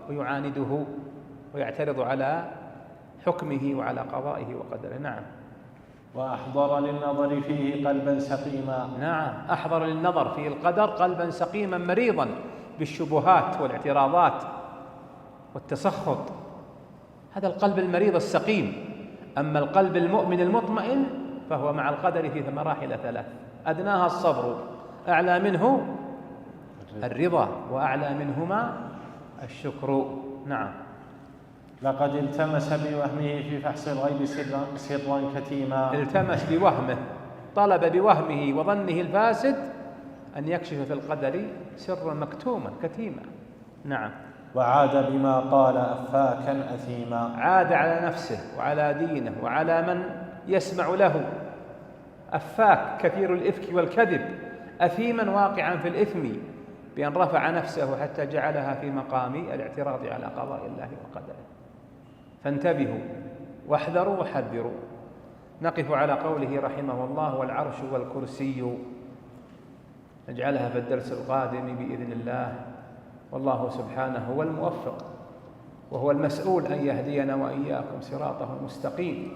ويعانده ويعترض على حكمه وعلى قضائه وقدره. نعم. وأحضر للنظر فيه قلبا سقيما. نعم، أحضر للنظر في القدر قلبا سقيما مريضا بالشبهات والاعتراضات والتسخط، هذا القلب المريض السقيم. أما القلب المؤمن المطمئن فهو مع القدر في مراحل ثلاث، أدناها الصبر، أعلى منه الرضا، وأعلى منهما الشكر. نعم. لقد التمس بوهمه في فحص الغيب سرا كتيما. التمس بوهمه، طلب بوهمه وظنه الفاسد أن يكشف في القدر سرا مكتوما كتيما. نعم. وعاد بما قال أفاكا أثيما. عاد على نفسه وعلى دينه وعلى من يسمع له، أفاك كثير الإفك والكذب، أثيما واقعا في الإثم بأن رفع نفسه حتى جعلها في مقام الاعتراض على قضاء الله وقدره. فانتبهوا واحذروا وحذروا. نقف على قوله رحمه الله: والعرش والكرسي، نجعلها في الدرس القادم بإذن الله. والله سبحانه هو الموفق، وهو المسؤول أن يهدينا وإياكم صراطه المستقيم،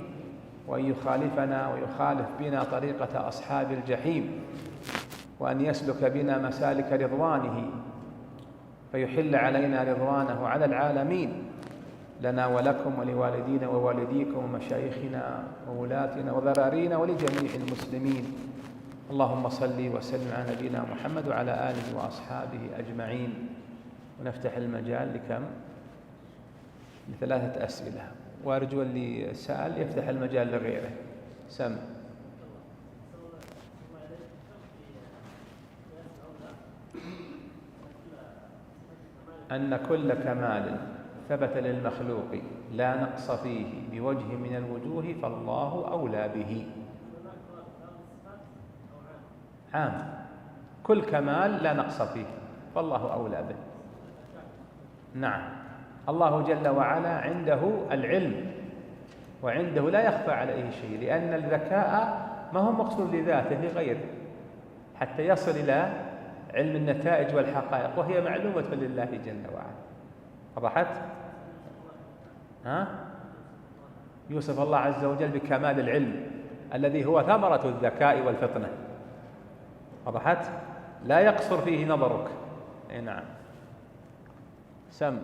وأن يخالفنا ويخالف بنا طريقة أصحاب الجحيم، وأن يسلك بنا مسالك رضوانه، فيحل علينا رضوانه على العالمين، لنا ولكم ولوالدينا ووالديكم ومشايخنا وولاتنا وذرارينا ولجميع المسلمين. اللهم صل وسلم على نبينا محمد وعلى آله وأصحابه أجمعين. ونفتح المجال لكم؟ لثلاثة أسئلة، وأرجو اللي سأل يفتح المجال لغيره. سم. أن كل كمال ثبت للمخلوق لا نقص فيه بوجه من الوجوه فالله أولى به. عام، كل كمال لا نقص فيه فالله أولى به. نعم. الله جل وعلا عنده العلم، وعنده لا يخفى عليه شيء، لأن الذكاء ما هو مقصود لذاته لغيره، حتى يصل إلى علم النتائج والحقائق، وهي معلومة لله جل وعلا. وضحت؟ يوصف الله عز وجل بكمال العلم الذي هو ثمرة الذكاء والفطنة. وضحت؟ لا يقصر فيه نظرك. أي نعم. سم.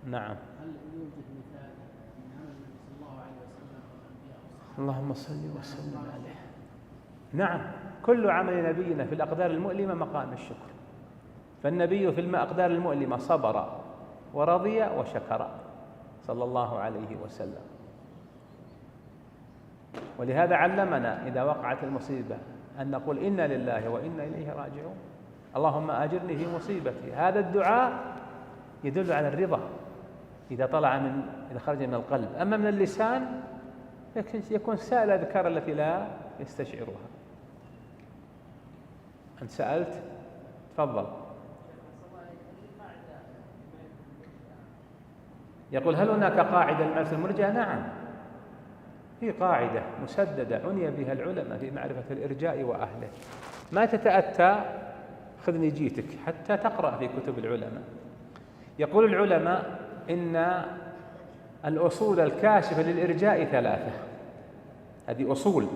نعم. هل يوجد مثال من عمل النبي صلى الله عليه وسلم والأنبياء والصحابة؟ اللهم صل وسلم عليه. نعم، كل عمل نبينا في الأقدار المؤلمة مقام الشكر، فالنبي في الأقدار المؤلمة صبر ورضي وشكر صلى الله عليه وسلم. ولهذا علمنا إذا وقعت المصيبة أن نقول إنا لله وإنا إليه راجعون، اللهم أجرني في مصيبتي. هذا الدعاء يدل على الرضا إذا خرج من القلب. أما من اللسان يكون سائل الأذكار التي لا يستشعرها. أنت سألت؟ تفضل. يقول: هل هناك قاعدة لمعرفة المرجئة؟ نعم، في قاعدة مسددة عني بها العلماء في معرفة الإرجاء وأهله. ما تتأتى خذني جيتك حتى تقرأ في كتب العلماء. يقول العلماء إن الأصول الكاشفة للإرجاء ثلاثة. هذه أصول،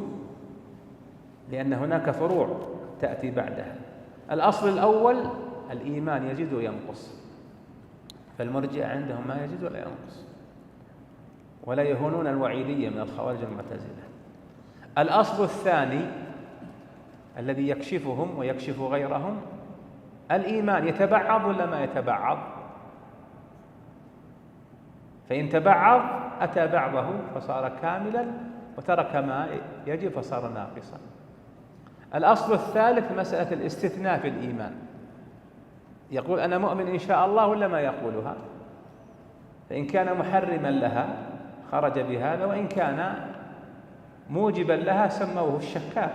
لأن هناك فروع تأتي بعدها. الأصل الأول الإيمان يزيد وينقص، فالمرجئة عندهم ما يزيد ولا ينقص، ولا يهونون الوعيدية من الخوارج المعتزلة. الأصل الثاني الذي يكشفهم ويكشف غيرهم الإيمان، يتبعض ولا ما يتبعض؟ فإن تبعض أتى بعضه فصار كاملا، وترك ما يجب فصار ناقصا. الأصل الثالث مسألة الاستثناء في الإيمان، يقول أنا مؤمن إن شاء الله ولا ما يقولها، فإن كان محرما لها خرج بهذا، وإن كان موجبا لها سموه الشكاك.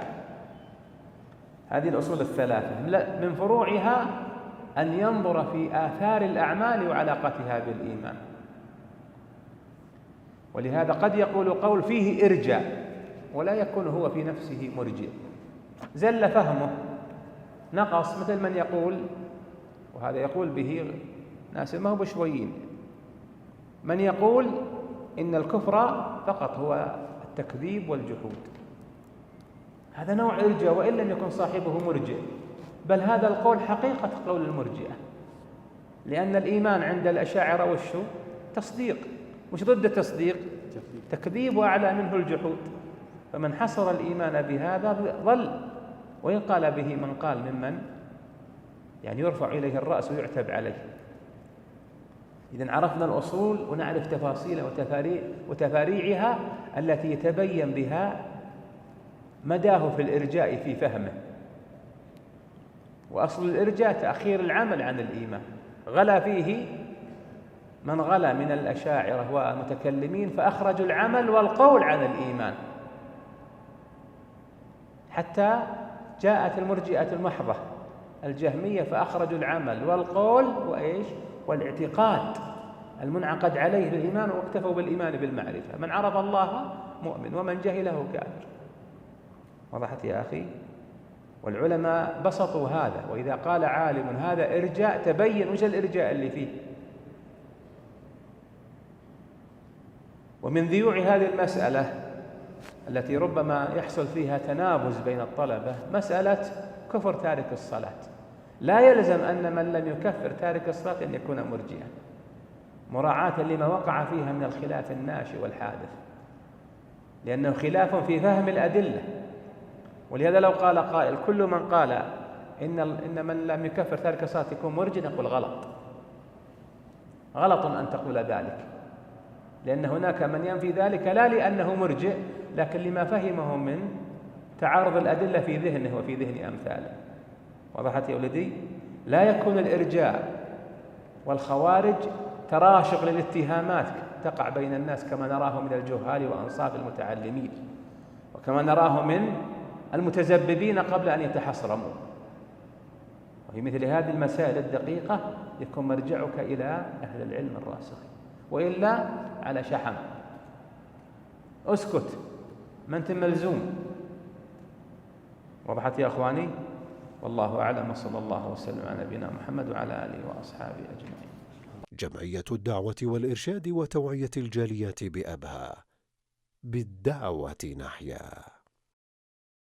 هذه الأصول الثلاثة. من فروعها أن ينظر في آثار الأعمال وعلاقتها بالإيمان. ولهذا قد يقول قول فيه إرجاء ولا يكون هو في نفسه مرجئ، زل فهمه، نقص، مثل من يقول وهذا يقول به ناس ما هو بشويين. من يقول إن الكفر فقط هو التكذيب والجحود، هذا نوع إرجاء وإن لم يكن صاحبه مرجئ، بل هذا القول حقيقة قول المرجئة، لأن الإيمان عند الأشاعرة والشو تصديق، مش ضد التصديق تكذيب، وأعلى منه الجحود. فمن حصر الإيمان بهذا ضل، وإن قال به من قال ممن يعني يرفع إليه الرأس ويعتب عليه. إذن عرفنا الأصول ونعرف تفاصيلها وتفاريعها التي يتبين بها مداه في الإرجاء في فهمه. وأصل الإرجاء تأخير العمل عن الإيمان، غلا فيه من غلا من الأشاعرة والمتكلمين فأخرجوا العمل والقول عن الإيمان، حتى جاءت المرجئة المحضة الجهمية فأخرجوا العمل والقول وإيش والاعتقاد المنعقد عليه بالإيمان، واكتفوا بالإيمان بالمعرفة. من عرف الله مؤمن ومن جهله كافر. وضحت يا أخي؟ والعلماء بسطوا هذا، وإذا قال عالم هذا إرجاء تبين وش الإرجاء اللي فيه. ومن ذيوع هذه المسألة التي ربما يحصل فيها تنابز بين الطلبة مسألة كفر تارك الصلاة. لا يلزم أن من لم يكفر تارك الصلاة أن يكون مرجئا، مراعاة لما وقع فيها من الخلاف الناشئ والحادث، لأنه خلاف في فهم الأدلة. ولهذا لو قال قائل كل من قال إن من لم يكفر تارك الصلاة يكون مرجئا، نقول غلط، غلط أن تقول ذلك، لأن هناك من ينفي ذلك لا لأنه مرجئ، لكن لما فهمه من تعارض الأدلة في ذهنه وفي ذهن أمثاله. وضحت يا ولدي؟ لا يكون الإرجاء والخوارج تراشق للاتهامات تقع بين الناس كما نراه من الجهال وأنصاف المتعلمين، وكما نراه من المتزببين قبل أن يتحصرموا. وفي مثل هذه المسائل الدقيقة يكون مرجعك إلى أهل العلم الراسخين، وإلا على شحم اسكت، ما أنت ملزوم. وضحت يا أخواني؟ والله أعلم، وصلى الله وسلم على نبينا محمد وعلى آله وأصحابه أجمعين. جمعية الدعوة والإرشاد وتوعية الجاليات بأبها، بالدعوة نحيا.